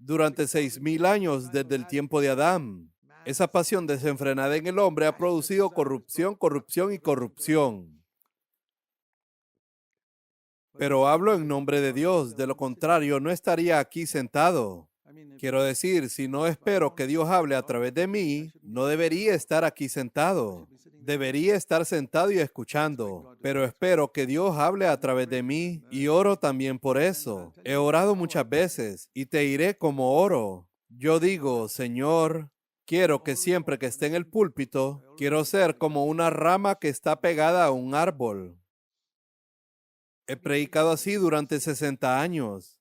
Durante 6,000 años desde el tiempo de Adán, Esa pasión desenfrenada en el hombre ha producido corrupción, corrupción y corrupción. Pero hablo en nombre de Dios, de lo contrario no estaría aquí sentado. Quiero decir, si no espero que Dios hable a través de mí, no debería estar aquí sentado. Debería estar sentado y escuchando, pero espero que Dios hable a través de mí y oro también por eso. He orado muchas veces y te diré cómo oro. Yo digo, Señor, quiero que siempre que esté en el púlpito, quiero ser como una rama que está pegada a un árbol. He predicado así durante 60 años.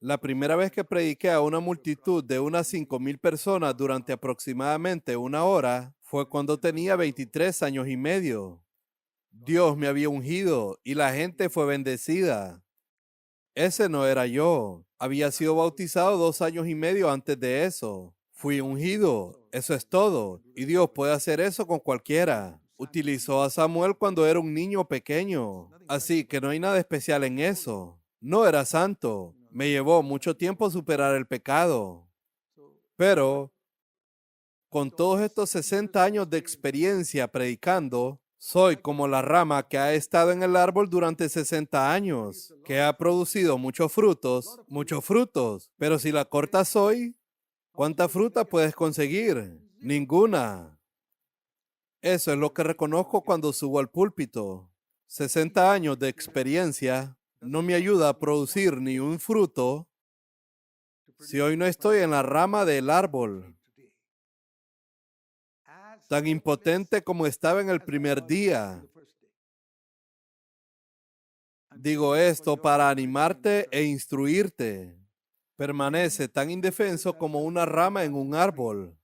La primera vez que prediqué a una multitud de unas 5,000 personas durante aproximadamente una hora fue cuando tenía 23 años y medio. Dios me había ungido y la gente fue bendecida. Ese no era yo. Había sido bautizado 2 años y medio antes de eso. Fui ungido. Eso es todo. Y Dios puede hacer eso con cualquiera. Utilizó a Samuel cuando era un niño pequeño. Así que no hay nada especial en eso. No era santo. Me llevó mucho tiempo superar el pecado. Pero con todos estos 60 años de experiencia predicando, soy como la rama que ha estado en el árbol durante 60 años, que ha producido muchos frutos. Pero si la cortas hoy, ¿cuánta fruta puedes conseguir? Ninguna. Eso es lo que reconozco cuando subo al púlpito. 60 años de experiencia no me ayuda a producir ni un fruto si hoy no estoy en la rama del árbol, tan impotente como estaba en el primer día. Digo esto para animarte e instruirte. Permanece tan indefenso como una rama en un árbol.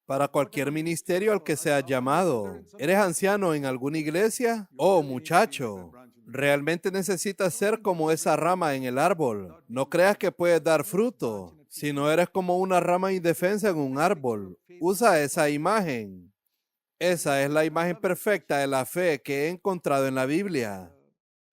Para cualquier ministerio al que seas llamado. ¿Eres anciano en alguna iglesia? Oh, muchacho, realmente necesitas ser como esa rama en el árbol. No creas que puedes dar fruto. Si no eres como una rama indefensa en un árbol, usa esa imagen. Esa es la imagen perfecta de la fe que he encontrado en la Biblia,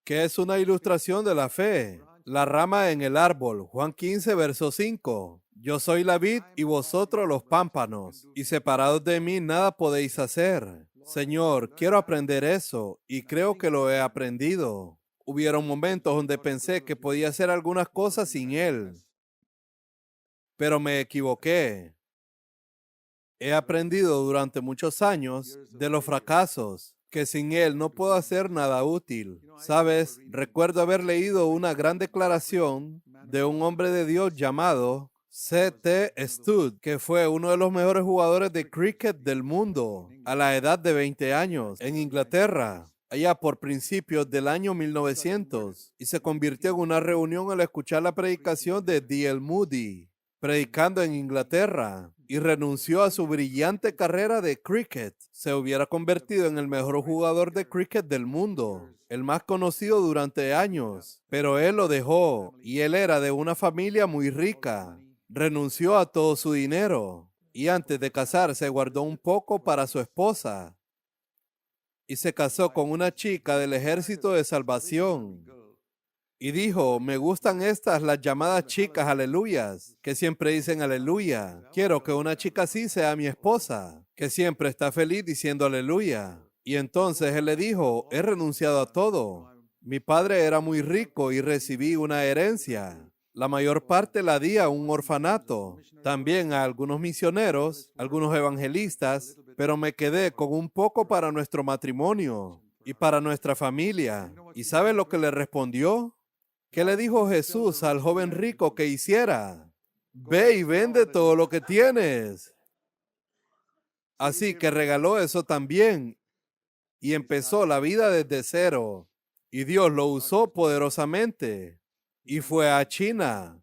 que es una ilustración de la fe. La rama en el árbol, Juan 15, verso 5. Yo soy la vid y vosotros los pámpanos, y separados de mí nada podéis hacer. Señor, quiero aprender eso, y creo que lo he aprendido. Hubieron momentos donde pensé que podía hacer algunas cosas sin Él, pero me equivoqué. He aprendido durante muchos años de los fracasos, que sin Él no puedo hacer nada útil. Sabes, recuerdo haber leído una gran declaración de un hombre de Dios llamado C.T. Studd, que fue uno de los mejores jugadores de cricket del mundo a la edad de 20 años en Inglaterra, allá por principios del año 1900, y se convirtió en una reunión al escuchar la predicación de D.L. Moody, predicando en Inglaterra, y renunció a su brillante carrera de cricket. Se hubiera convertido en el mejor jugador de cricket del mundo, el más conocido durante años, pero él lo dejó y él era de una familia muy rica. Renunció a todo su dinero y antes de casarse guardó un poco para su esposa y se casó con una chica del Ejército de Salvación. Y dijo, me gustan estas, las llamadas chicas aleluyas, que siempre dicen aleluya. Quiero que una chica así sea mi esposa, que siempre está feliz diciendo aleluya. Y entonces él le dijo, he renunciado a todo. Mi padre era muy rico y recibí una herencia. La mayor parte la di a un orfanato, también a algunos misioneros, algunos evangelistas, pero me quedé con un poco para nuestro matrimonio y para nuestra familia. ¿Y sabe lo que le respondió? ¿Qué le dijo Jesús al joven rico que hiciera? Ve y vende todo lo que tienes. Así que regaló eso también y empezó la vida desde cero. Y Dios lo usó poderosamente y fue a China,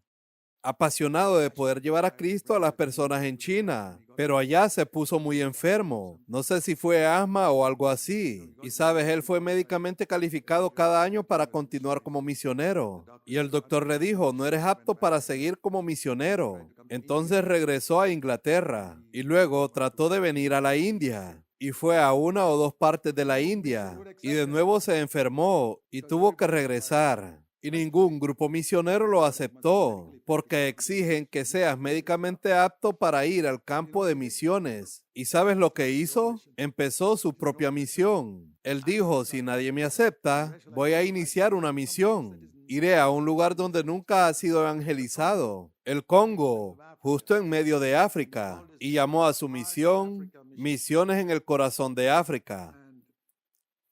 apasionado de poder llevar a Cristo a las personas en China, pero allá se puso muy enfermo. No sé si fue asma o algo así. Y sabes, él fue médicamente calificado cada año para continuar como misionero. Y el doctor le dijo, no eres apto para seguir como misionero. Entonces regresó a Inglaterra y luego trató de venir a la India. Y fue a una o dos partes de la India y de nuevo se enfermó y tuvo que regresar. Y ningún grupo misionero lo aceptó, porque exigen que seas médicamente apto para ir al campo de misiones. ¿Y sabes lo que hizo? Empezó su propia misión. Él dijo, si nadie me acepta, voy a iniciar una misión. Iré a un lugar donde nunca ha sido evangelizado, el Congo, justo en medio de África, y llamó a su misión Misiones en el Corazón de África.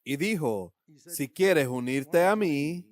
Y dijo, si quieres unirte a mí,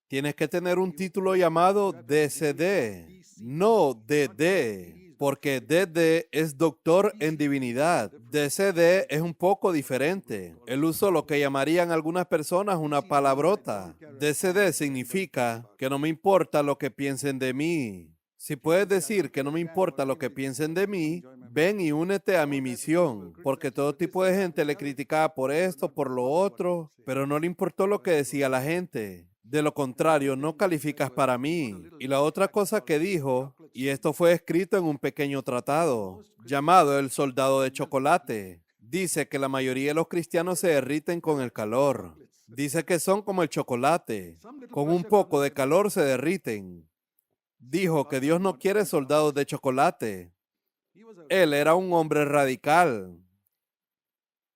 tienes que tener un título llamado DCD, no DD, porque DD es doctor en divinidad. DCD es un poco diferente. Él usó lo que llamarían algunas personas una palabrota. DCD significa que no me importa lo que piensen de mí. Si puedes decir que no me importa lo que piensen de mí, ven y únete a mi misión, porque todo tipo de gente le criticaba por esto, por lo otro, pero no le importó lo que decía la gente. De lo contrario, no calificas para mí. Y la otra cosa que dijo, y esto fue escrito en un pequeño tratado, llamado El Soldado de Chocolate, dice que la mayoría de los cristianos se derriten con el calor. Dice que son como el chocolate, con un poco de calor se derriten. Dijo que Dios no quiere soldados de chocolate. Él era un hombre radical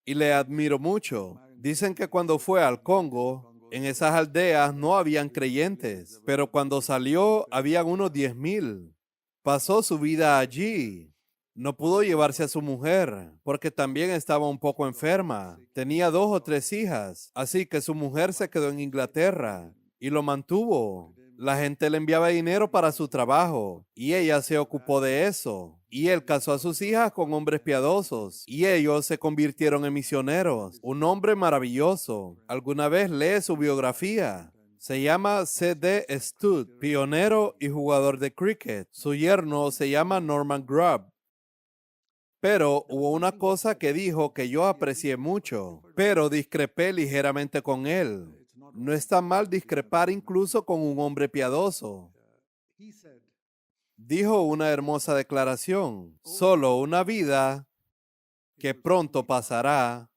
y le admiro mucho. Dicen que cuando fue al Congo, en esas aldeas no habían creyentes, pero cuando salió habían unos 10,000. Pasó su vida allí. No pudo llevarse a su mujer porque también estaba un poco enferma. Tenía 2 o 3 hijas, así que su mujer se quedó en Inglaterra y lo mantuvo. La gente le enviaba dinero para su trabajo y ella se ocupó de eso. Y él casó a sus hijas con hombres piadosos y ellos se convirtieron en misioneros. Un hombre maravilloso. ¿Alguna vez lee su biografía? Se llama C.D. Stud, pionero y jugador de cricket. Su yerno se llama Norman Grubb. Pero hubo una cosa que dijo que yo aprecié mucho, pero discrepé ligeramente con él. No está mal discrepar incluso con un hombre piadoso. Dijo una hermosa declaración: solo una vida que pronto pasará,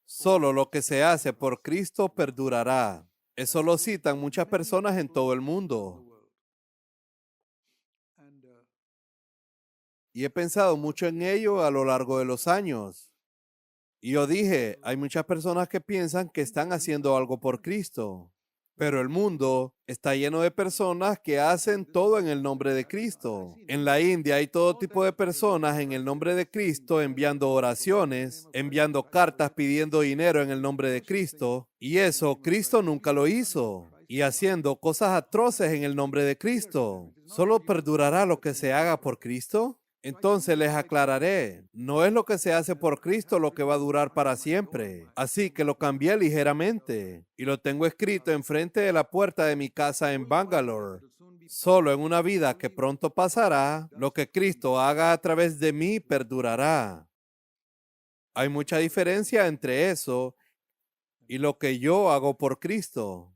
solo lo que se hace por Cristo perdurará. Eso lo citan muchas personas en todo el mundo. Y he pensado mucho en ello a lo largo de los años. Y yo dije, hay muchas personas que piensan que están haciendo algo por Cristo, pero el mundo está lleno de personas que hacen todo en el nombre de Cristo. En la India hay todo tipo de personas en el nombre de Cristo enviando oraciones, enviando cartas pidiendo dinero en el nombre de Cristo, y eso Cristo nunca lo hizo. Y haciendo cosas atroces en el nombre de Cristo. ¿Solo perdurará lo que se haga por Cristo? Entonces les aclararé, no es lo que se hace por Cristo lo que va a durar para siempre. Así que lo cambié ligeramente y lo tengo escrito enfrente de la puerta de mi casa en Bangalore. Solo en una vida que pronto pasará, lo que Cristo haga a través de mí perdurará. Hay mucha diferencia entre eso y lo que yo hago por Cristo.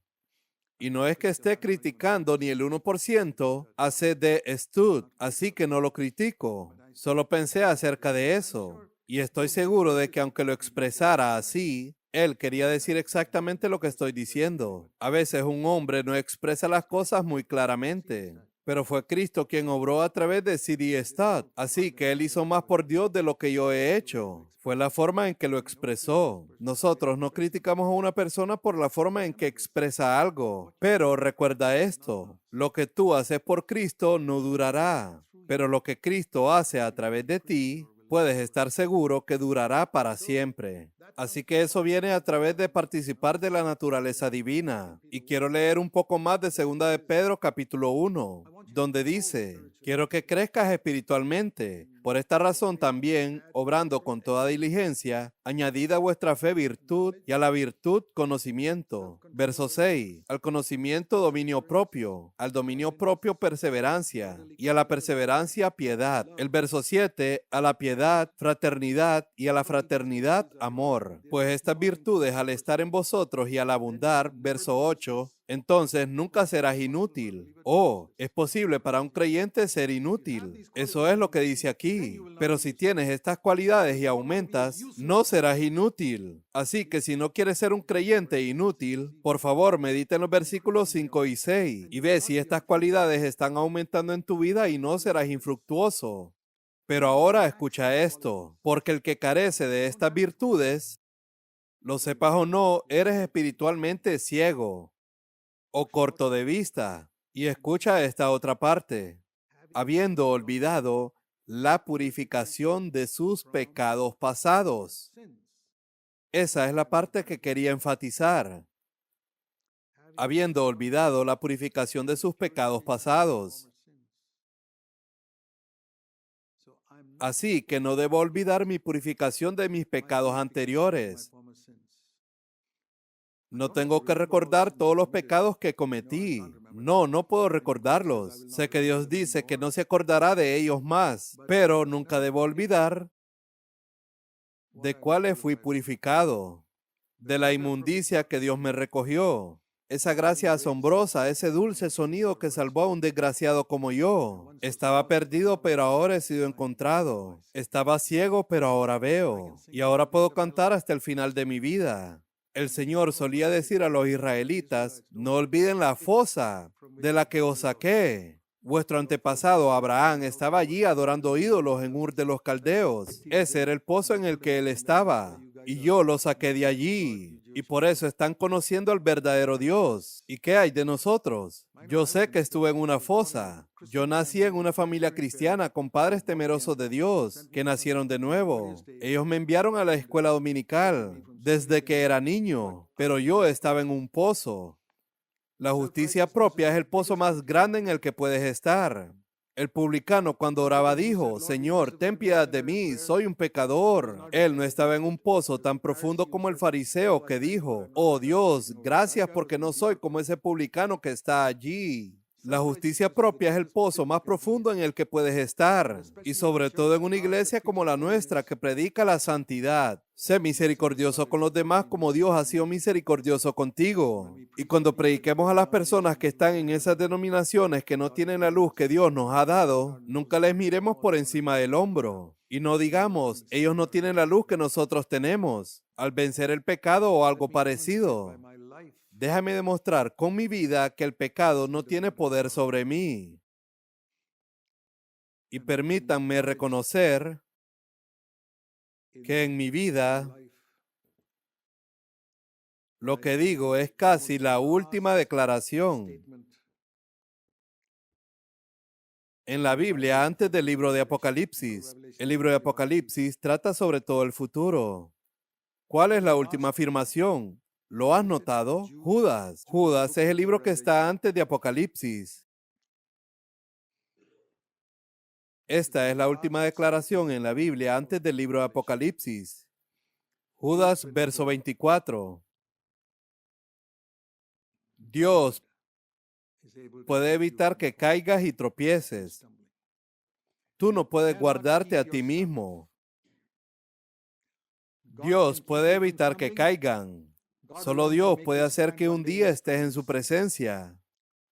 Y no es que esté criticando ni el 1% a C.D. Stud, así que no lo critico. Solo pensé acerca de eso. Y estoy seguro de que aunque lo expresara así, él quería decir exactamente lo que estoy diciendo. A veces un hombre no expresa las cosas muy claramente. Pero fue Cristo quien obró a través de C.D. Stud. Así que él hizo más por Dios de lo que yo he hecho. Fue la forma en que lo expresó. Nosotros no criticamos a una persona por la forma en que expresa algo. Pero recuerda esto, lo que tú haces por Cristo no durará. Pero lo que Cristo hace a través de ti, puedes estar seguro que durará para siempre. Así que eso viene a través de participar de la naturaleza divina. Y quiero leer un poco más de 2 de Pedro capítulo 1, donde dice, quiero que crezcas espiritualmente. Por esta razón también, obrando con toda diligencia, añadid a vuestra fe virtud y a la virtud conocimiento. Verso 6, al conocimiento dominio propio, al dominio propio perseverancia y a la perseverancia piedad. El verso 7, a la piedad fraternidad y a la fraternidad amor. Pues estas virtudes al estar en vosotros y al abundar, verso 8, entonces nunca serás inútil. Oh, es posible para un creyente ser inútil. Eso es lo que dice aquí. Pero si tienes estas cualidades y aumentas, no serás inútil. Así que si no quieres ser un creyente inútil, por favor medita en los versículos 5 y 6 y ve si estas cualidades están aumentando en tu vida y no serás infructuoso. Pero ahora escucha esto, porque el que carece de estas virtudes, lo sepas o no, eres espiritualmente ciego o corto de vista. Y escucha esta otra parte, habiendo olvidado la purificación de sus pecados pasados. Esa es la parte que quería enfatizar. Habiendo olvidado la purificación de sus pecados pasados. Así que no debo olvidar mi purificación de mis pecados anteriores. No tengo que recordar todos los pecados que cometí. No puedo recordarlos. Sé que Dios dice que no se acordará de ellos más, pero nunca debo olvidar de cuáles fui purificado, de la inmundicia que Dios me recogió. Esa gracia asombrosa, ese dulce sonido que salvó a un desgraciado como yo. Estaba perdido, pero ahora he sido encontrado. Estaba ciego, pero ahora veo. Y ahora puedo cantar hasta el final de mi vida. El Señor solía decir a los israelitas, no olviden la fosa de la que os saqué. Vuestro antepasado Abraham estaba allí adorando ídolos en Ur de los Caldeos. Ese era el pozo en el que él estaba. Y yo lo saqué de allí. Y por eso están conociendo al verdadero Dios. ¿Y qué hay de nosotros? Yo sé que estuve en una fosa. Yo nací en una familia cristiana con padres temerosos de Dios, que nacieron de nuevo. Ellos me enviaron a la escuela dominical desde que era niño, pero yo estaba en un pozo. La justicia propia es el pozo más grande en el que puedes estar. El publicano cuando oraba dijo, Señor, ten piedad de mí, soy un pecador. Él no estaba en un pozo tan profundo como el fariseo que dijo, oh Dios, gracias porque no soy como ese publicano que está allí. La justicia propia es el pozo más profundo en el que puedes estar, y sobre todo en una iglesia como la nuestra que predica la santidad. Sé misericordioso con los demás como Dios ha sido misericordioso contigo. Y cuando prediquemos a las personas que están en esas denominaciones que no tienen la luz que Dios nos ha dado, nunca les miremos por encima del hombro. Y no digamos, ellos no tienen la luz que nosotros tenemos, al vencer el pecado o algo parecido. Déjame demostrar con mi vida que el pecado no tiene poder sobre mí. Y permítanme reconocer que en mi vida lo que digo es casi la última declaración en la Biblia antes del libro de Apocalipsis. El libro de Apocalipsis trata sobre todo el futuro. ¿Cuál es la última afirmación? ¿Lo has notado? Judas. Judas es el libro que está antes de Apocalipsis. Esta es la última declaración en la Biblia antes del libro de Apocalipsis. Judas, verso 24. Dios puede evitar que caigas y tropieces. Tú no puedes guardarte a ti mismo. Dios puede evitar que caigan. Solo Dios puede hacer que un día estés en su presencia,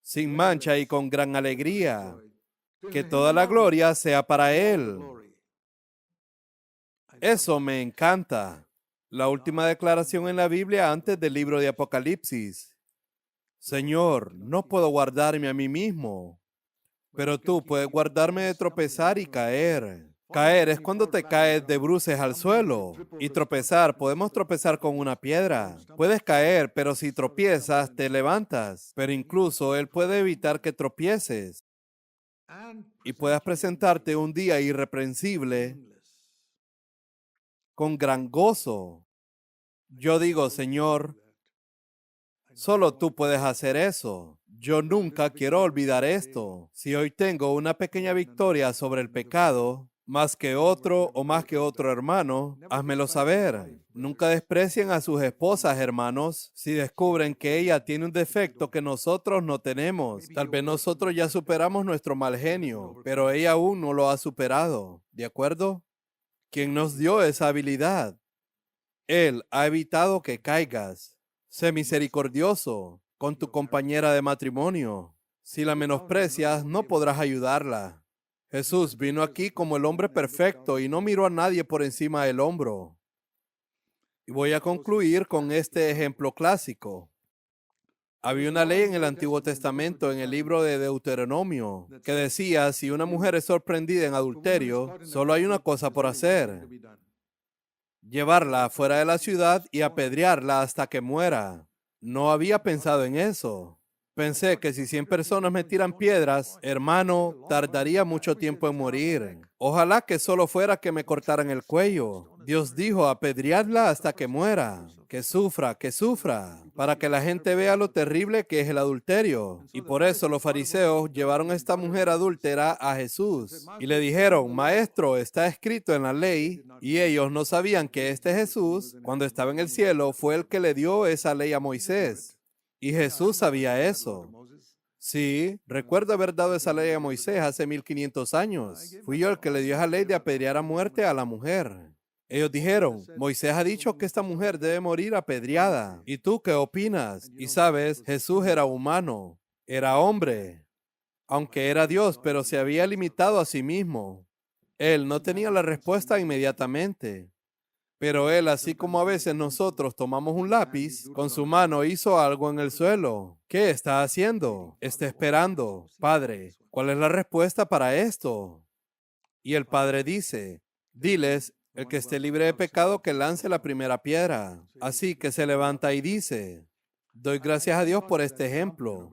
sin mancha y con gran alegría. Que toda la gloria sea para Él. Eso me encanta. La última declaración en la Biblia antes del libro de Apocalipsis. Señor, no puedo guardarme a mí mismo, pero tú puedes guardarme de tropezar y caer. Caer es cuando te caes de bruces al suelo. Y tropezar, podemos tropezar con una piedra. Puedes caer, pero si tropiezas, te levantas. Pero incluso Él puede evitar que tropieces y puedas presentarte un día irreprensible con gran gozo. Yo digo, Señor, solo tú puedes hacer eso. Yo nunca quiero olvidar esto. Si hoy tengo una pequeña victoria sobre el pecado, más que otro o más que otro hermano, házmelo saber. Nunca desprecien a sus esposas, hermanos, si descubren que ella tiene un defecto que nosotros no tenemos. Tal vez nosotros ya superamos nuestro mal genio, pero ella aún no lo ha superado. ¿De acuerdo? ¿Quién nos dio esa habilidad? Él ha evitado que caigas. Sé misericordioso. con tu compañera de matrimonio. Si la menosprecias, no podrás ayudarla. Jesús vino aquí como el hombre perfecto y no miró a nadie por encima del hombro. Y voy a concluir con este ejemplo clásico. Había una ley en el Antiguo Testamento, en el libro de Deuteronomio, que decía, si una mujer es sorprendida en adulterio, solo hay una cosa por hacer: llevarla fuera de la ciudad y apedrearla hasta que muera. No había pensado en eso. Pensé que si 100 personas me tiran piedras, hermano, tardaría mucho tiempo en morir. Ojalá que solo fuera que me cortaran el cuello. Dios dijo, apedreadla hasta que muera. Que sufra, para que la gente vea lo terrible que es el adulterio. Y por eso los fariseos llevaron a esta mujer adúltera a Jesús y le dijeron, Maestro, está escrito en la ley. Y ellos no sabían que este Jesús, cuando estaba en el cielo, fue el que le dio esa ley a Moisés. Y Jesús sabía eso. Sí, recuerdo haber dado esa ley a Moisés hace 1500 años. Fui yo el que le dio esa ley de apedrear a muerte a la mujer. Ellos dijeron, Moisés ha dicho que esta mujer debe morir apedreada. ¿Y tú qué opinas? Y sabes, Jesús era humano, era hombre, aunque era Dios, pero se había limitado a sí mismo. Él no tenía la respuesta inmediatamente. Pero él, así como a veces nosotros tomamos un lápiz, con su mano hizo algo en el suelo. ¿Qué está haciendo? Está esperando. Padre, ¿cuál es la respuesta para esto? Y el padre dice, diles, el que esté libre de pecado que lance la primera piedra. Así que se levanta y dice, doy gracias a Dios por este ejemplo,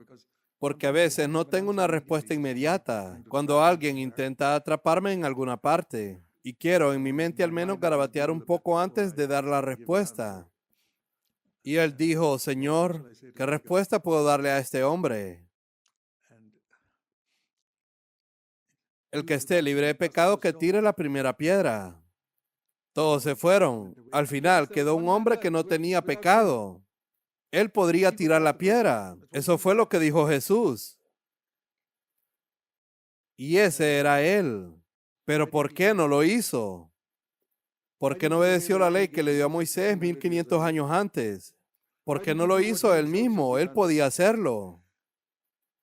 porque a veces no tengo una respuesta inmediata cuando alguien intenta atraparme en alguna parte. Y quiero en mi mente al menos garabatear un poco antes de dar la respuesta. Y él dijo, Señor, ¿qué respuesta puedo darle a este hombre? El que esté libre de pecado que tire la primera piedra. Todos se fueron. Al final quedó un hombre que no tenía pecado. Él podría tirar la piedra. Eso fue lo que dijo Jesús. Y ese era él. Pero ¿por qué no lo hizo? ¿Por qué no obedeció la ley que le dio a Moisés 1500 años antes? ¿Por qué no lo hizo él mismo? Él podía hacerlo.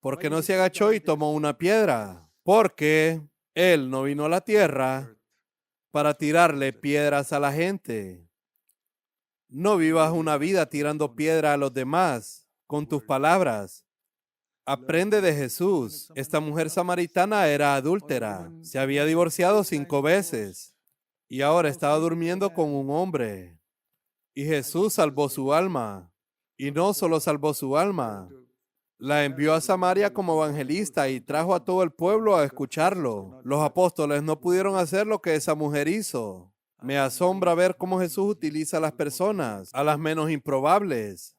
¿Por qué no se agachó y tomó una piedra? Porque él no vino a la tierra para tirarle piedras a la gente. No vivas una vida tirando piedra a los demás con tus palabras. Aprende de Jesús. Esta mujer samaritana era adúltera. Se había divorciado 5 veces. Y ahora estaba durmiendo con un hombre. Y Jesús salvó su alma. Y no solo salvó su alma, la envió a Samaria como evangelista y trajo a todo el pueblo a escucharlo. Los apóstoles no pudieron hacer lo que esa mujer hizo. Me asombra ver cómo Jesús utiliza a las personas, a las menos improbables.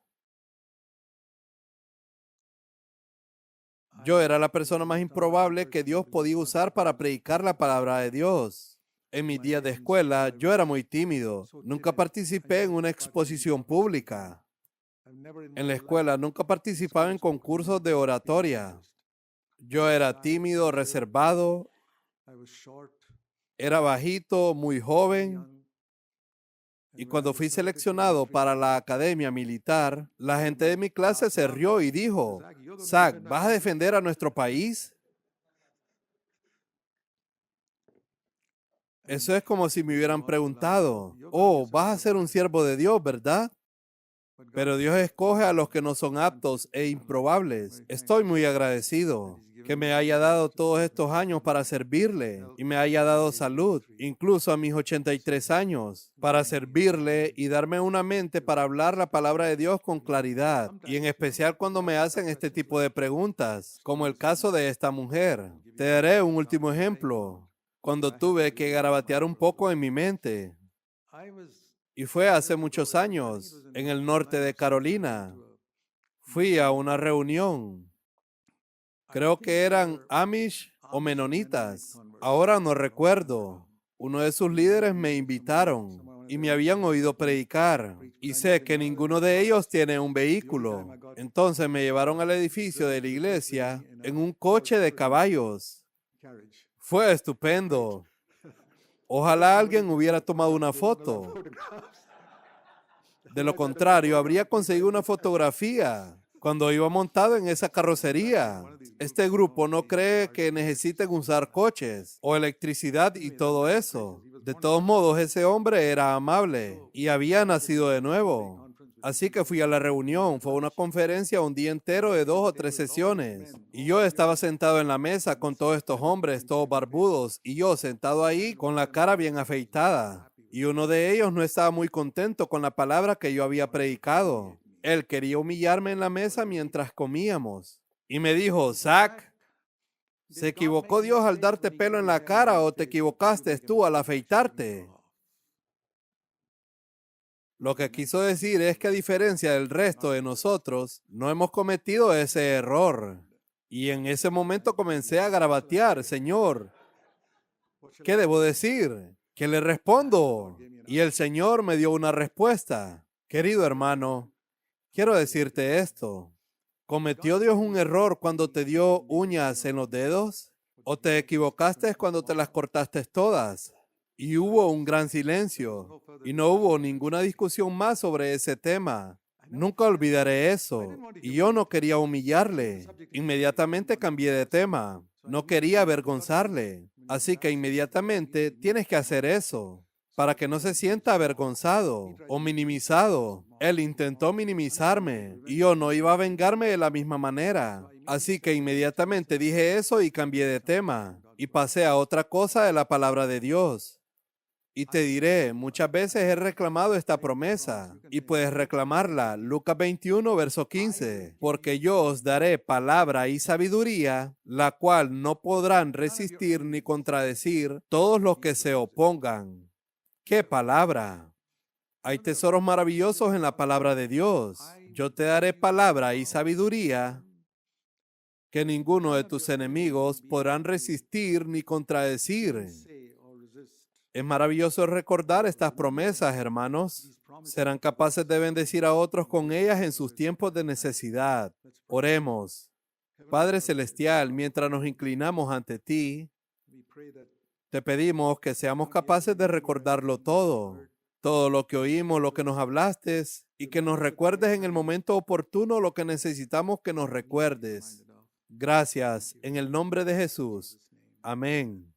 Yo era la persona más improbable que Dios podía usar para predicar la palabra de Dios. En mis días de escuela, yo era muy tímido. Nunca participé en una exposición pública. En la escuela, nunca participaba en concursos de oratoria. Yo era tímido, reservado, era bajito, muy joven. Y cuando fui seleccionado para la academia militar, la gente de mi clase se rió y dijo, Zach, ¿vas a defender a nuestro país? Eso es como si me hubieran preguntado, oh, vas a ser un siervo de Dios, ¿verdad? Pero Dios escoge a los que no son aptos e improbables. Estoy muy agradecido que me haya dado todos estos años para servirle y me haya dado salud, incluso a mis 83 años, para servirle y darme una mente para hablar la palabra de Dios con claridad, y en especial cuando me hacen este tipo de preguntas, como el caso de esta mujer. Te daré un último ejemplo. Cuando tuve que garabatear un poco en mi mente, y fue hace muchos años, en el norte de Carolina. Fui a una reunión. Creo que eran Amish o menonitas. Ahora no recuerdo. Uno de sus líderes me invitaron y me habían oído predicar. Y sé que ninguno de ellos tiene un vehículo. Entonces me llevaron al edificio de la iglesia en un coche de caballos. Fue estupendo. Ojalá alguien hubiera tomado una foto. De lo contrario, habría conseguido una fotografía. cuando iba montado en esa carrocería. Este grupo no cree que necesiten usar coches o electricidad y todo eso. De todos modos, ese hombre era amable y había nacido de nuevo. Así que fui a la reunión. Fue una conferencia un día entero de 2 o 3 sesiones. Y yo estaba sentado en la mesa con todos estos hombres, todos barbudos, y yo sentado ahí con la cara bien afeitada. Y uno de ellos no estaba muy contento con la palabra que yo había predicado. Él quería humillarme en la mesa mientras comíamos. Y me dijo, Zach, ¿se equivocó Dios al darte pelo en la cara o te equivocaste tú al afeitarte? Lo que quiso decir es que a diferencia del resto de nosotros, no hemos cometido ese error. Y en ese momento comencé a garabatear, Señor, ¿qué debo decir? ¿Qué le respondo? Y el Señor me dio una respuesta. Querido hermano, quiero decirte esto. ¿Cometió Dios un error cuando te dio uñas en los dedos? ¿O te equivocaste cuando te las cortaste todas? Y hubo un gran silencio y no hubo ninguna discusión más sobre ese tema. Nunca olvidaré eso. Y yo no quería humillarle. Inmediatamente cambié de tema. No quería avergonzarle. Así que inmediatamente tienes que hacer eso para que no se sienta avergonzado o minimizado. Él intentó minimizarme y yo no iba a vengarme de la misma manera. Así que inmediatamente dije eso y cambié de tema y pasé a otra cosa de la palabra de Dios. Y te diré, muchas veces he reclamado esta promesa y puedes reclamarla. Lucas 21, verso 15. Porque yo os daré palabra y sabiduría, la cual no podrán resistir ni contradecir todos los que se opongan. ¡Qué palabra! Hay tesoros maravillosos en la palabra de Dios. Yo te daré palabra y sabiduría que ninguno de tus enemigos podrán resistir ni contradecir. Es maravilloso recordar estas promesas, hermanos. Serán capaces de bendecir a otros con ellas en sus tiempos de necesidad. Oremos. Padre Celestial, mientras nos inclinamos ante ti, te pedimos que seamos capaces de recordarlo todo lo que oímos, lo que nos hablaste, y que nos recuerdes en el momento oportuno lo que necesitamos que nos recuerdes. Gracias, en el nombre de Jesús. Amén.